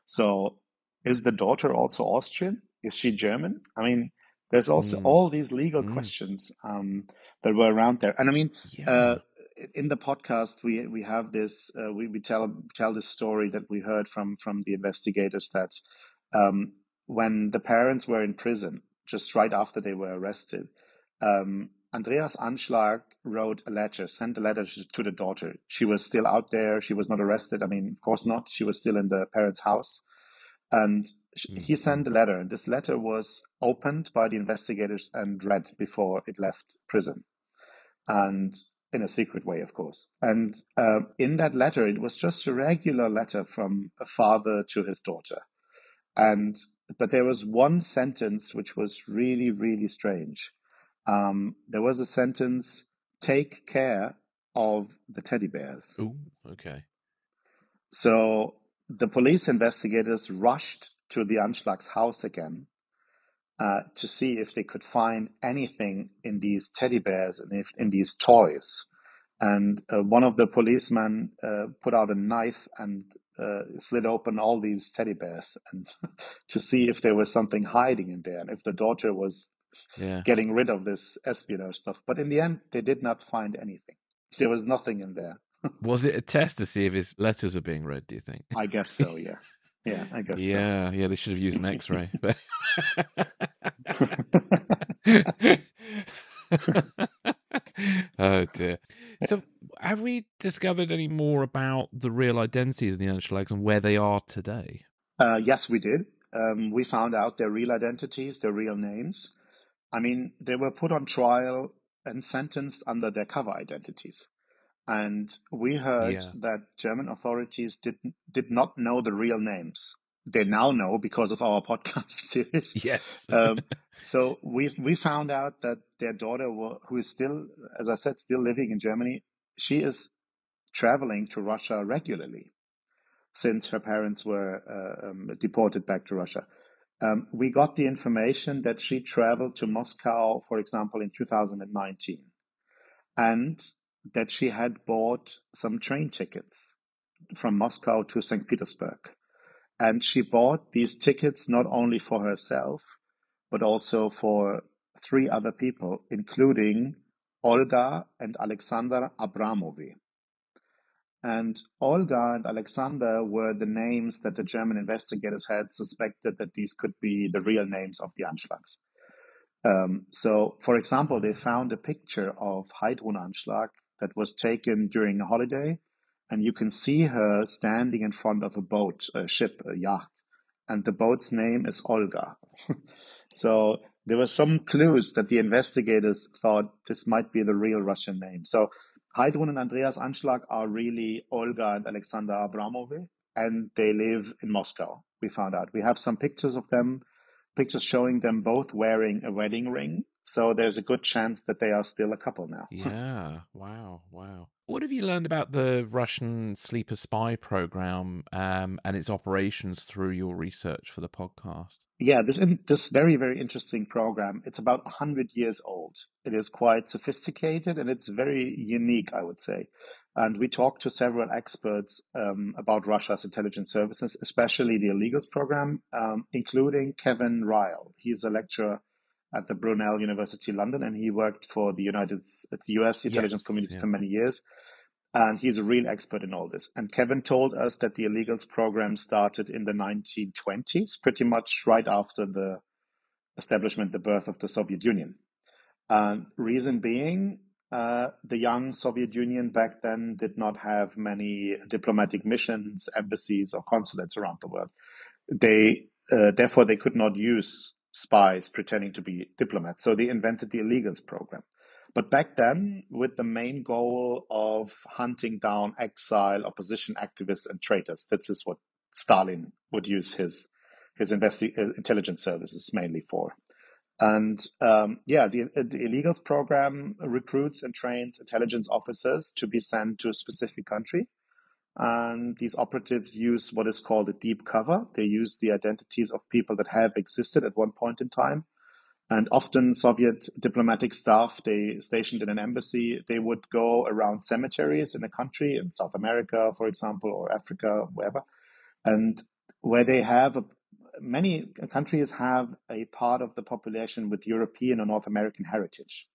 Speaker 3: so is the daughter also Austrian? Is she German? I mean, there's also all these legal questions that were around there. And I mean,
Speaker 2: Yeah.
Speaker 3: in the podcast, we have this. We tell this story that we heard from the investigators that when the parents were in prison, just right after they were arrested, Andreas Anschlag sent a letter to the daughter. She was still out there. She was not arrested. I mean, of course not. She was still in the parents' house. And he sent a letter. And this letter was opened by the investigators and read before it left prison. And in a secret way, of course. And in that letter, it was just a regular letter from a father to his daughter. But there was one sentence which was really, really strange. There was a sentence, "Take care of the teddy bears."
Speaker 2: Oh, okay.
Speaker 3: So the police investigators rushed to the Anschlag's house again to see if they could find anything in these teddy bears and in these toys. And one of the policemen put out a knife and slid open all these teddy bears and to see if there was something hiding in there and if the daughter was getting rid of this espionage stuff. But in the end, they did not find anything. There was nothing in there.
Speaker 2: Was it a test to see if his letters are being read, do you think?
Speaker 3: I guess so, yeah. Yeah, I guess so.
Speaker 2: Yeah, they should have used an X-ray. Oh dear. So have we discovered any more about the real identities of the Anschlags and where they are today?
Speaker 3: Yes, we did. We found out their real identities, their real names. I mean, they were put on trial and sentenced under their cover identities. And we heard that German authorities did not know the real names. They now know because of our podcast series.
Speaker 2: Yes.
Speaker 3: So we found out that their daughter, who is still, as I said, still living in Germany, she is traveling to Russia regularly since her parents were deported back to Russia. We got the information that she traveled to Moscow, for example, in 2019, and that she had bought some train tickets from Moscow to St. Petersburg. And she bought these tickets not only for herself, but also for 3 other people, including Olga and Alexander Abramovi. And Olga and Alexander were the names that the German investigators had suspected that these could be the real names of the Anschlags. So, for example, they found a picture of Heidrun Anschlag that was taken during a holiday, and you can see her standing in front of a boat, a ship, a yacht, and the boat's name is Olga. So there were some clues that the investigators thought this might be the real Russian name. So Heidrun and Andreas Anschlag are really Olga and Alexander Abramovi, and they live in Moscow, we found out. We have some pictures of them, pictures showing them both wearing a wedding ring. So there's a good chance that they are still a couple now.
Speaker 2: Yeah. Wow. What have you learned about the Russian sleeper spy program and its operations through your research for the podcast?
Speaker 3: Yeah, this very, very interesting program. It's about 100 years old. It is quite sophisticated and it's very unique, I would say. And we talked to several experts about Russia's intelligence services, especially the illegals program, including Kevin Ryle. He's a lecturer at the Brunel University London, and he worked for the US intelligence community for many years. And he's a real expert in all this. And Kevin told us that the illegals program started in the 1920s, pretty much right after the establishment, the birth of the Soviet Union. And reason being, the young Soviet Union back then did not have many diplomatic missions, embassies, or consulates around the world. Therefore, they could not use spies pretending to be diplomats. So they invented the illegals program. But back then, with the main goal of hunting down exile, opposition activists, and traitors, this is what Stalin would use his intelligence services mainly for. And the illegals program recruits and trains intelligence officers to be sent to a specific country. And these operatives use what is called a deep cover. They use the identities of people that have existed at one point in time. And often Soviet diplomatic staff, they stationed in an embassy, they would go around cemeteries in a country, in South America, for example, or Africa, wherever. And where they have many countries have a part of the population with European or North American heritage.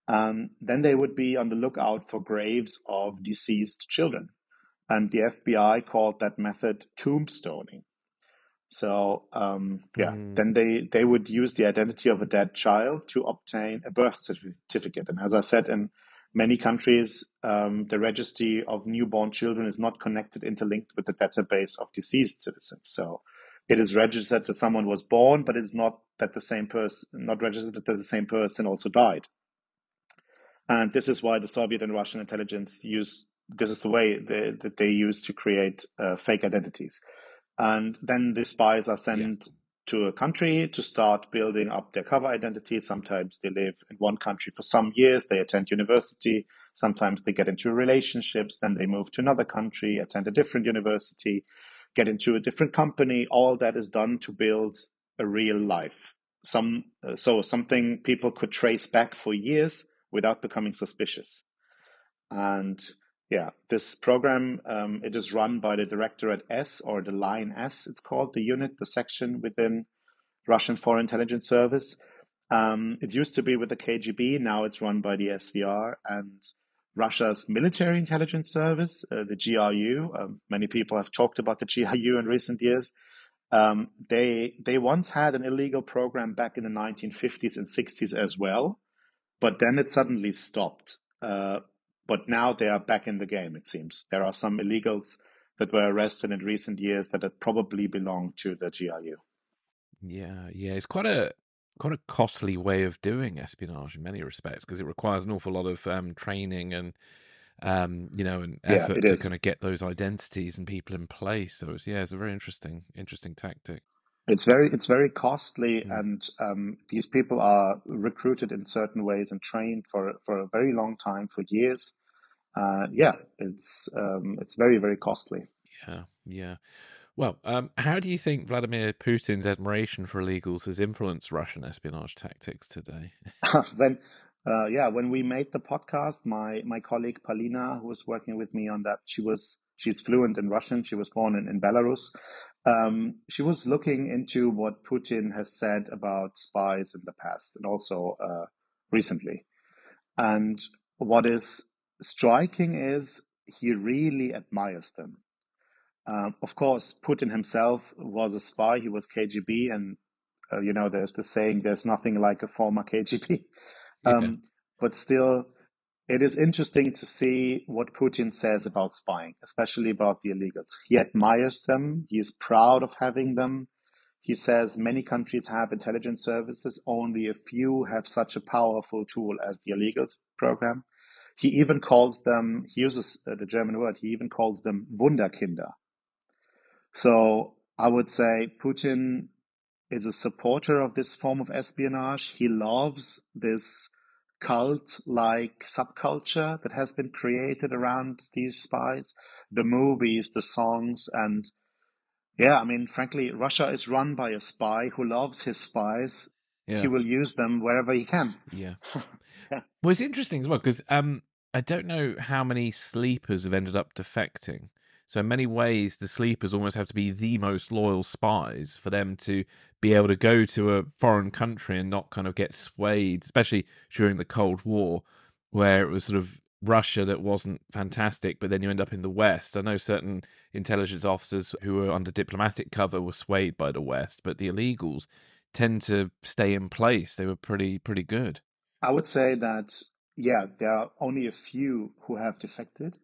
Speaker 3: Then they would be on the lookout for graves of deceased children. And the FBI called that method tombstoning. So, then they would use the identity of a dead child to obtain a birth certificate. And as I said, in many countries, the registry of newborn children is not interlinked with the database of deceased citizens. So it is registered that someone was born, but it's not that not registered that the same person also died. And this is why the Soviet and Russian intelligence this is the way that they use to create fake identities. And then the spies are sent to a country to start building up their cover identity. Sometimes they live in one country for some years, they attend university. Sometimes they get into relationships, then they move to another country, attend a different university, get into a different company. All that is done to build a real life. Something people could trace back for years without becoming suspicious. And this program, it is run by the Directorate S, or the Line S, it's called, the unit, the section within Russian Foreign Intelligence Service. It used to be with the KGB, now it's run by the SVR, and Russia's Military Intelligence Service, the GRU. Many people have talked about the GRU in recent years. They once had an illegal program back in the 1950s and 60s as well, but then it suddenly stopped. But now they are back in the game, it seems. There are some illegals that were arrested in recent years that had probably belonged to the GRU.
Speaker 2: Yeah. It's quite a costly way of doing espionage in many respects, because it requires an awful lot of training and and effort to kind of get those identities and people in place. So it's a very interesting tactic.
Speaker 3: It's very costly, and these people are recruited in certain ways and trained for a very long time, for years. It's very, very costly.
Speaker 2: Yeah. Well, how do you think Vladimir Putin's admiration for illegals has influenced Russian espionage tactics today?
Speaker 3: When we made the podcast, my colleague Palina, who was working with me on that, she's fluent in Russian. She was born in Belarus. She was looking into what Putin has said about spies in the past and also recently. And what is striking is he really admires them. Of course, Putin himself was a spy. He was KGB, and there's the saying, "There's nothing like a former KGB." But still, it is interesting to see what Putin says about spying, especially about the illegals. He admires them. He is proud of having them. He says many countries have intelligence services. Only a few have such a powerful tool as the illegals program. He even calls them, he uses the German word, he even calls them Wunderkinder. So I would say Putin is a supporter of this form of espionage. He loves this cult-like subculture that has been created around these spies, the movies, the songs, and frankly, Russia is run by a spy who loves his spies. He will use them wherever he can.
Speaker 2: Well, it's interesting as well, because I don't know how many sleepers have ended up defecting. So in many ways, the sleepers almost have to be the most loyal spies for them to be able to go to a foreign country and not kind of get swayed, especially during the Cold War, where it was sort of Russia that wasn't fantastic, but then you end up in the West. I know certain intelligence officers who were under diplomatic cover were swayed by the West, but the illegals tend to stay in place. They were pretty good.
Speaker 3: I would say that, there are only a few who have defected,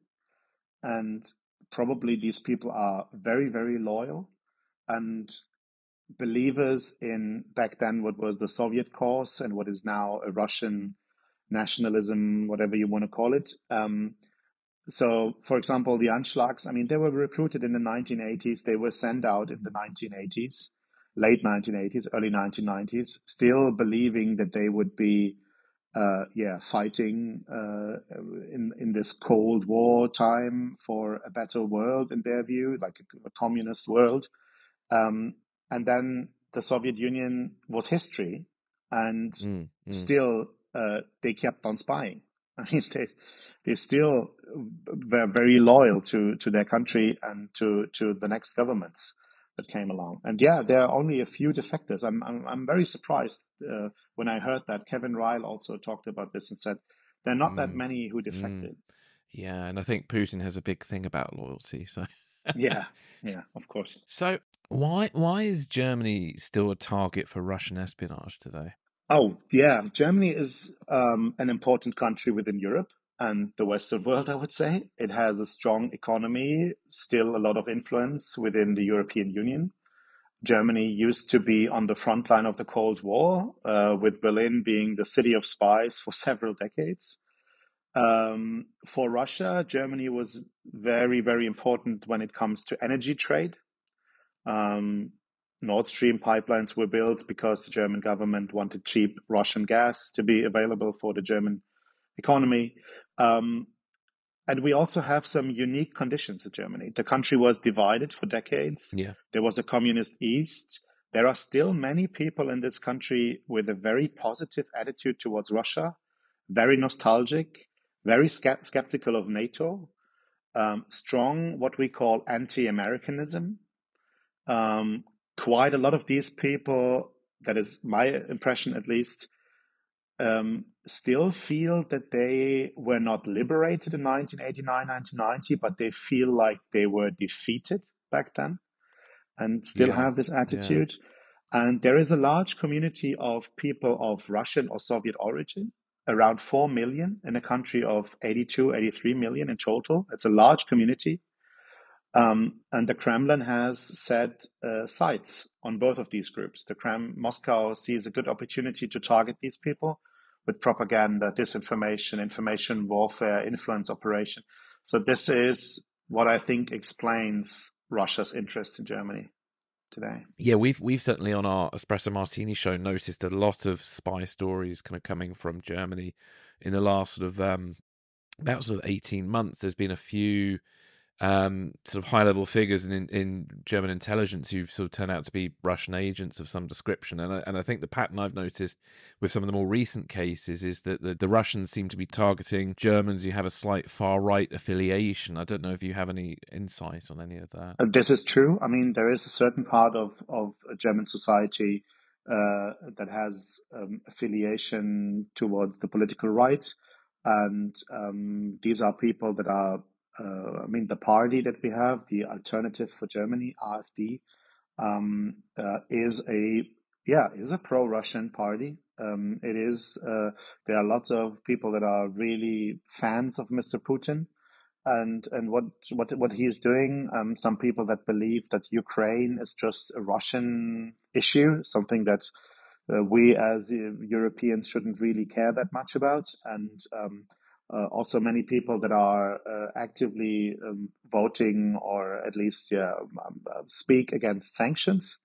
Speaker 3: and probably these people are very, very loyal and believers in, back then, what was the Soviet cause and what is now a Russian nationalism, whatever you want to call it. So, for example, the Anschlags, I mean, they were recruited in the 1980s. They were sent out in the 1980s, late 1980s, early 1990s, still believing that they would be, fighting in this Cold War time for a better world in their view, like a communist world. And then the Soviet Union was history, and still they kept on spying. I mean, they still were very loyal to their country and to the next governments that came along. And yeah, there are only a few defectors. I'm very surprised when I heard that. Kevin Ryle also talked about this and said there are not that many who defected.
Speaker 2: Yeah, and I think Putin has a big thing about loyalty. So
Speaker 3: yeah, of course.
Speaker 2: So why is Germany still a target for Russian espionage today?
Speaker 3: Oh, yeah. Germany is an important country within Europe and the Western world, I would say. It has a strong economy, still a lot of influence within the European Union. Germany used to be on the front line of the Cold War, with Berlin being the city of spies for several decades. For Russia, Germany was very, very important when it comes to energy trade. Nord Stream pipelines were built because the German government wanted cheap Russian gas to be available for the German economy. And we also have some unique conditions in Germany. The country was divided for decades.
Speaker 2: Yeah.
Speaker 3: There was a communist East. There are still many people in this country with a very positive attitude towards Russia, very nostalgic, very skeptical of NATO, strong what we call anti-Americanism. Quite a lot of these people, that is my impression at least, still feel that they were not liberated in 1989, 1990, but they feel like they were defeated back then and still have this attitude. Yeah. And there is a large community of people of Russian or Soviet origin, around 4 million in a country of 82, 83 million in total. It's a large community. And the Kremlin has set sights on both of these groups. Moscow sees a good opportunity to target these people with propaganda, disinformation, information warfare, influence operation. So this is what I think explains Russia's interest in Germany today.
Speaker 2: Yeah, we've certainly on our Espresso Martini show noticed a lot of spy stories kind of coming from Germany in the last sort of about sort of 18 months. There's been a few sort of high-level figures in German intelligence who've sort of turned out to be Russian agents of some description. And I think the pattern I've noticed with some of the more recent cases is that the Russians seem to be targeting Germans who have a slight far-right affiliation. I don't know if you have any insight on any of that.
Speaker 3: This is true. I mean, there is a certain part of German society that has affiliation towards the political right. And these are people that are the party that we have, the Alternative for Germany, AfD, is a pro-Russian party. It is. There are lots of people that are really fans of Mr. Putin, and what he is doing. Some people that believe that Ukraine is just a Russian issue, something that we as Europeans shouldn't really care that much about, and also many people that are actively voting or at least speak against sanctions.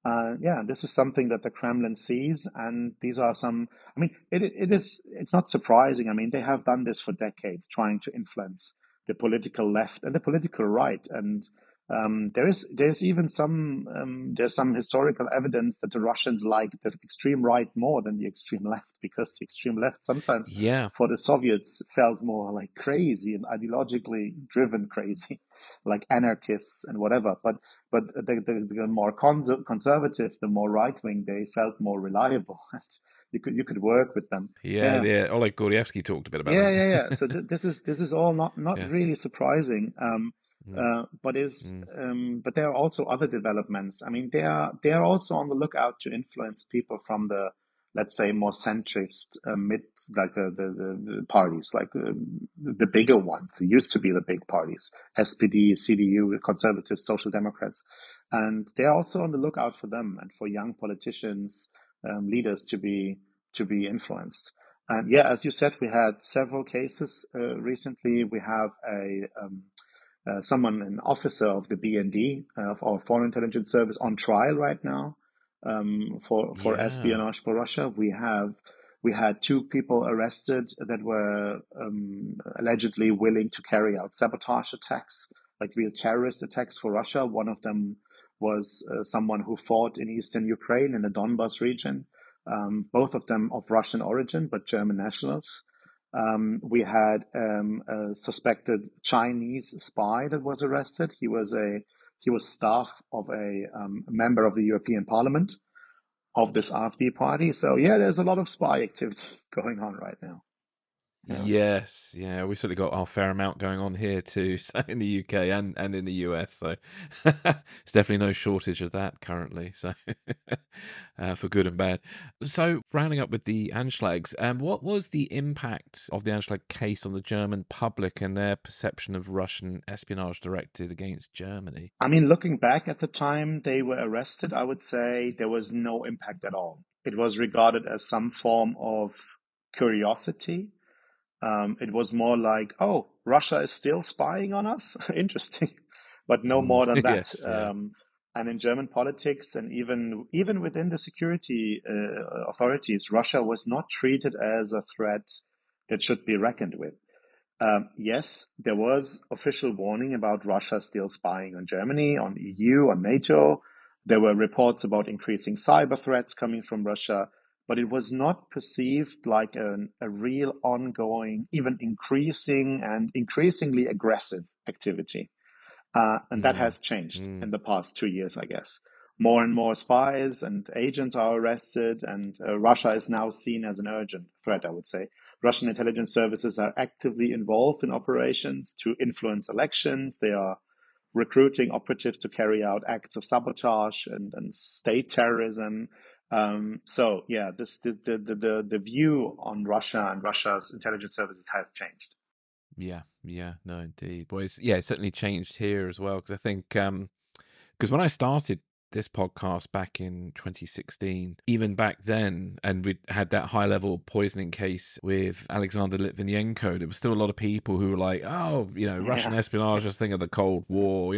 Speaker 3: This is something that the Kremlin sees, and these are some. I mean, it's not surprising. I mean, they have done this for decades, trying to influence the political left and the political right, and there's even some historical evidence that the Russians like the extreme right more than the extreme left, because the extreme left sometimes for the Soviets felt more like crazy and ideologically driven crazy, like anarchists and whatever. But the more conservative, the more right wing, they felt more reliable. You could work with them.
Speaker 2: Yeah. Oleg Gordievsky talked a bit about that.
Speaker 3: Yeah. So this is all not really surprising. But there are also other developments. I mean, they are also on the lookout to influence people from the, let's say, more centrist like the parties, like the bigger ones. They used to be the big parties: SPD, CDU, Conservatives, Social Democrats, and they are also on the lookout for them and for young politicians, leaders to be influenced. And yeah, as you said, we had several cases recently. We have an officer of the BND, of our Foreign Intelligence Service, on trial right now for
Speaker 2: Yeah.
Speaker 3: espionage for Russia. We had two people arrested that were allegedly willing to carry out sabotage attacks, like real terrorist attacks for Russia. One of them was someone who fought in eastern Ukraine in the Donbas region. Both of them of Russian origin, but German nationals. We had a suspected Chinese spy that was arrested. He was staff of a member of the European Parliament of this AfD party. So yeah, there's a lot of spy activity going on right now. Yeah.
Speaker 2: Yes, yeah, we certainly got our fair amount going on here too, so in the UK and in the US. So it's definitely no shortage of that currently. So for good and bad. So rounding up with the Anschlags, what was the impact of the Anschlag case on the German public and their perception of Russian espionage directed against Germany?
Speaker 3: I mean, looking back at the time they were arrested, I would say there was no impact at all. It was regarded as some form of curiosity. It was more like, oh, Russia is still spying on us? Interesting. But no more than that.
Speaker 2: Yes, yeah.
Speaker 3: And in German politics and even within the security authorities, Russia was not treated as a threat that should be reckoned with. Yes, there was official warning about Russia still spying on Germany, on EU, on NATO. There were reports about increasing cyber threats coming from Russia, but it was not perceived like a real ongoing, even increasing and increasingly aggressive activity. And that
Speaker 2: Mm,
Speaker 3: has changed
Speaker 2: mm.
Speaker 3: in the past 2 years, I guess. More and more spies and agents are arrested, and Russia is now seen as an urgent threat, I would say. Russian intelligence services are actively involved in operations to influence elections. They are recruiting operatives to carry out acts of sabotage and state terrorism. So yeah, the view on Russia and Russia's intelligence services has changed.
Speaker 2: Yeah, no, indeed. Boys, yeah, it's certainly changed here as well. Because I think, because when I started this podcast back in 2016, even back then, and we had that high level poisoning case with Alexander Litvinenko, there was still a lot of people who were like, oh, Russian
Speaker 3: Yeah,
Speaker 2: espionage, just think of the Cold War.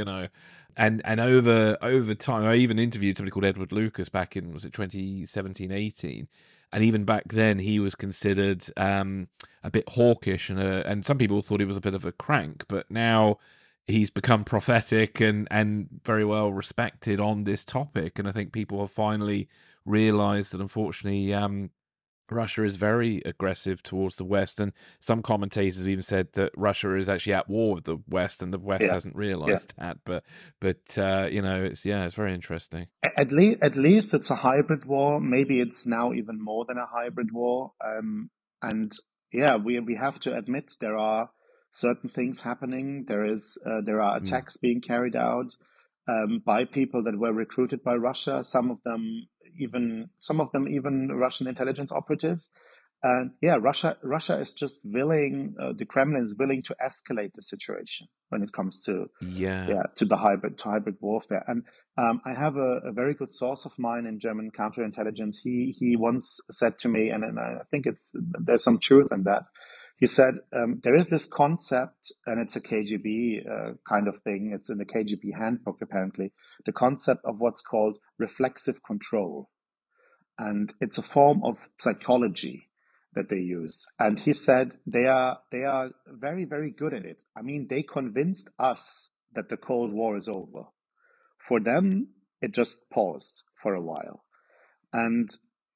Speaker 2: And over time, I even interviewed somebody called Edward Lucas back in, was it 2017, 18? And even back then, he was considered a bit hawkish, and some people thought he was a bit of a crank. But now he's become prophetic and very well respected on this topic. And I think people have finally realised that, unfortunately, Russia is very aggressive towards the West, and some commentators have even said that Russia is actually at war with the West, and the West
Speaker 3: yeah,
Speaker 2: hasn't
Speaker 3: yeah.
Speaker 2: realised that. But it's very interesting.
Speaker 3: At least it's a hybrid war. Maybe it's now even more than a hybrid war. And yeah, we have to admit there are certain things happening. There are
Speaker 2: Mm.
Speaker 3: attacks being carried out by people that were recruited by Russia. Some of them even Russian intelligence operatives. And yeah, Russia is just willing. The Kremlin is willing to escalate the situation when it comes to
Speaker 2: Yeah.
Speaker 3: yeah to hybrid warfare. And I have a very good source of mine in German counterintelligence. He once said to me, and I think there's some truth in that. He said there is this concept, and it's a KGB kind of thing. It's in the KGB handbook apparently. The concept of what's called reflexive control, and it's a form of psychology that they use. And he said they are very, very good at it. I mean, they convinced us that the Cold War is over. For them, it just paused for a while. And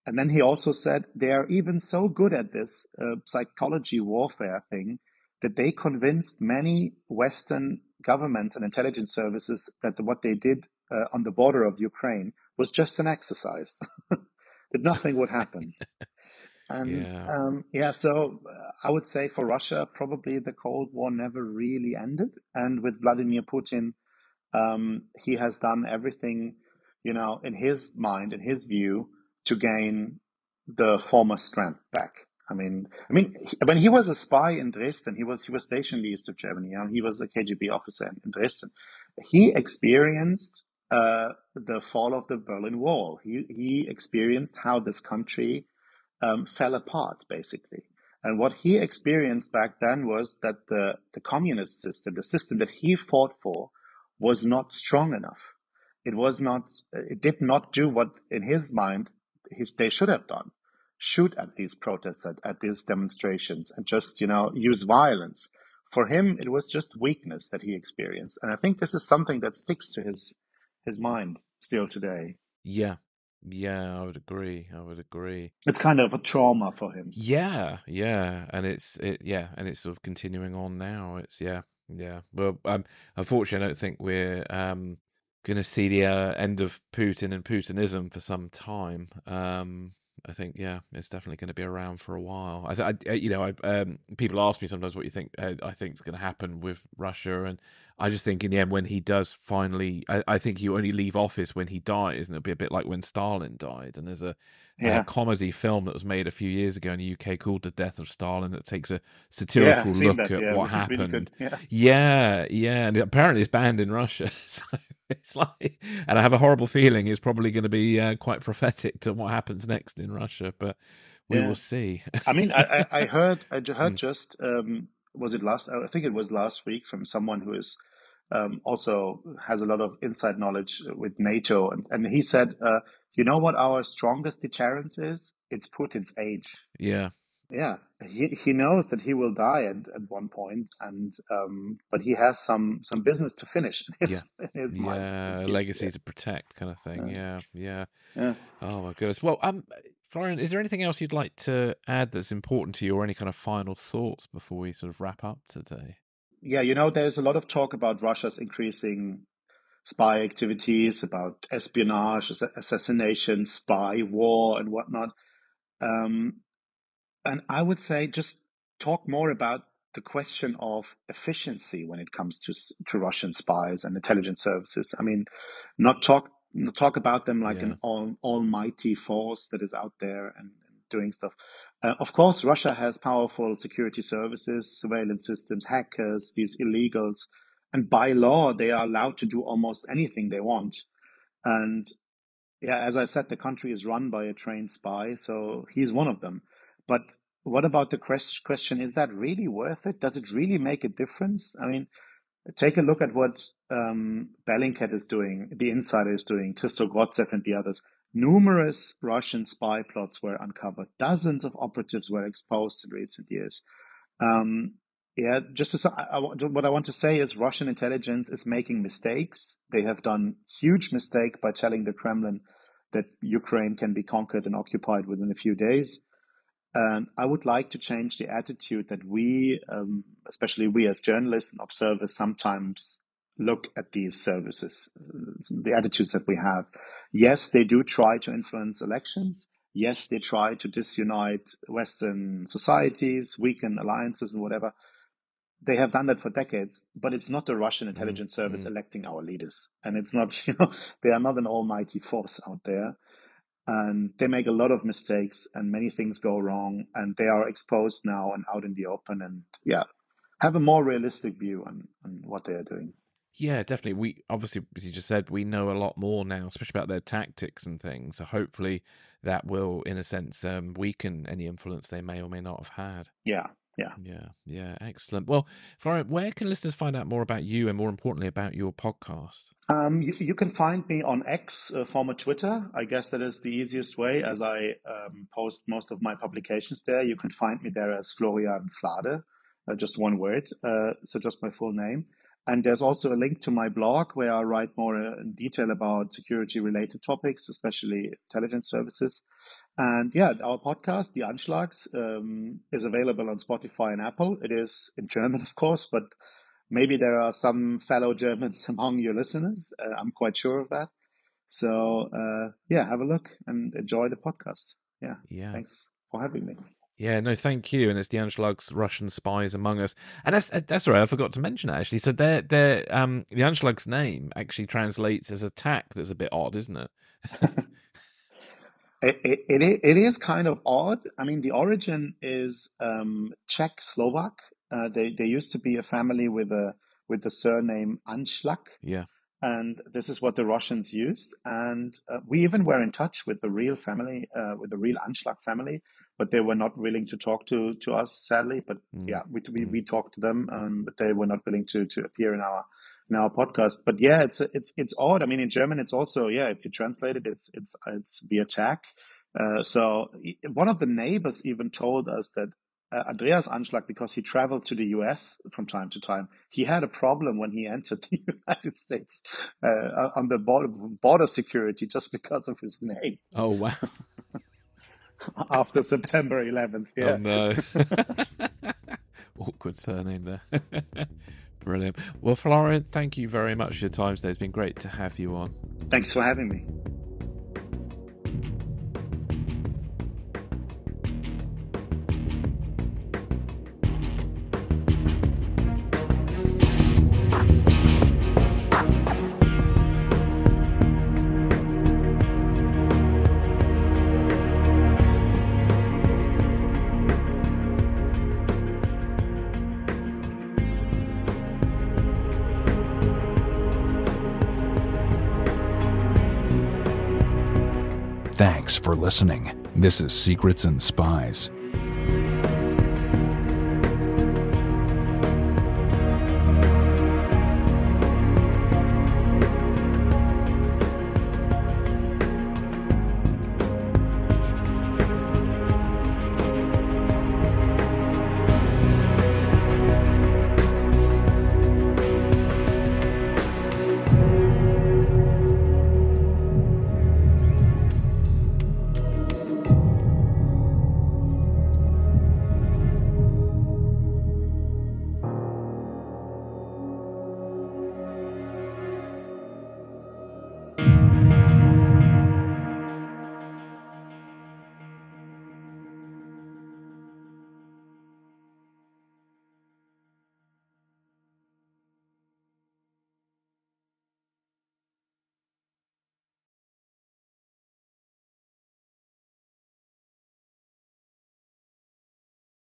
Speaker 3: then he also said they are even so good at this psychology warfare thing that they convinced many Western governments and intelligence services that what they did on the border of Ukraine was just an exercise, that nothing would happen. And
Speaker 2: Yeah.
Speaker 3: yeah, so I would say for Russia, probably the Cold War never really ended. And with Vladimir Putin, he has done everything, in his mind, in his view, to gain the former strength back. When he was a spy in Dresden, he was stationed east of Germany. He was a KGB officer in Dresden. He experienced the fall of the Berlin Wall. He experienced how this country fell apart, basically. And what he experienced back then was that the communist system, the system that he fought for, was not strong enough. It was not. It did not do what, in his mind, they should have done: shoot at these protests, at these demonstrations, and just use violence. For him, it was just weakness that he experienced, and I think this is something that sticks to his mind still today.
Speaker 2: Yeah. Yeah, I would agree.
Speaker 3: It's kind of a trauma for him.
Speaker 2: Yeah, and it's sort of continuing on now. It's yeah. Well, unfortunately, I don't think we're going to see the end of Putin and Putinism for some time. I think it's definitely going to be around for a while. People ask me sometimes what you think. I think is going to happen with Russia, and I just think in the end, when he does finally, I think you only leave office when he dies, and it'll be a bit like when Stalin died. And there's a comedy film that was made a few years ago in the UK called The Death of Stalin that takes a satirical look at what happened.
Speaker 3: Really
Speaker 2: and apparently it's banned in Russia. So it's like, and I have a horrible feeling it's probably going to be quite prophetic to what happens next in Russia, but we will see.
Speaker 3: I mean, I heard just was it last? I think it was last week from someone who is also has a lot of inside knowledge with NATO, and he said, you know what our strongest deterrence is? It's Putin's age.
Speaker 2: Yeah.
Speaker 3: He knows that he will die at one point, and but he has some business to finish in his mind.
Speaker 2: Legacy to protect, kind of thing. Yeah. Oh my goodness. Well, Florian, is there anything else you'd like to add that's important to you, or any kind of final thoughts before we sort of wrap up today?
Speaker 3: Yeah, there's a lot of talk about Russia's increasing spy activities, about espionage, assassination, spy war, and whatnot. And I would say just talk more about the question of efficiency when it comes to Russian spies and intelligence services. I mean, not talk about them like an almighty force that is out there and doing stuff. Of course, Russia has powerful security services, surveillance systems, hackers, these illegals, and by law they are allowed to do almost anything they want. And as I said, the country is run by a trained spy, so he's one of them. But what about the question, is that really worth it? Does it really make a difference? I mean, take a look at what Bellingcat is doing, The Insider is doing, Christo Grotzev and the others. Numerous Russian spy plots were uncovered. Dozens of operatives were exposed in recent years. What I want to say is Russian intelligence is making mistakes. They have done huge mistake by telling the Kremlin that Ukraine can be conquered and occupied within a few days. And I would like to change the attitude that we, especially we as journalists and observers, sometimes look at these services, the attitudes that we have. Yes, they do try to influence elections. Yes, they try to disunite Western societies, weaken alliances and whatever. They have done that for decades, but it's not the Russian intelligence service electing our leaders. And it's not, they are not an almighty force out there. And they make a lot of mistakes and many things go wrong, and they are exposed now and out in the open, and have a more realistic view on what they are doing.
Speaker 2: Yeah, definitely. We obviously, as you just said, we know a lot more now, especially about their tactics and things. So hopefully that will, in a sense, weaken any influence they may or may not have had.
Speaker 3: Yeah.
Speaker 2: Excellent. Well, Florian, where can listeners find out more about you and, more importantly, about your podcast?
Speaker 3: You can find me on X, former Twitter. I guess that is the easiest way, as I post most of my publications there. You can find me there as Florian Flade, just one word, so just my full name. And there's also a link to my blog where I write more in detail about security-related topics, especially intelligence services. And our podcast, Die Anschlags, is available on Spotify and Apple. It is in German, of course, but maybe there are some fellow Germans among your listeners. I'm quite sure of that. So, have a look and enjoy the podcast. Yeah. Thanks for having me.
Speaker 2: Yeah, no, thank you. And it's the Anschlags, Russian Spies Among Us. And that's right, I forgot to mention that, actually. So the Anschlags name actually translates as attack. That's a bit odd, isn't it?
Speaker 3: It is kind of odd. I mean, the origin is Czech Slovak. They used to be a family with the surname Anschlag.
Speaker 2: Yeah.
Speaker 3: And this is what the Russians used. And we even were in touch with the real family, with the real Anschlag family, but they were not willing to talk to us, sadly. But yeah, we talked to them, but they were not willing to appear in our podcast. But yeah, it's odd. I mean, in German, it's also, if you translate it, it's the attack. So one of the neighbors even told us that Andreas Anschlag, because he traveled to the US from time to time, he had a problem when he entered the United States on the border security just because of his name.
Speaker 2: Oh, wow.
Speaker 3: After September 11th. Yeah.
Speaker 2: Oh, no. Awkward surname there. Brilliant. Well, Florian, thank you very much for your time today. It's been great to have you on.
Speaker 3: Thanks for having me.
Speaker 1: Thanks for listening. This is Secrets and Spies.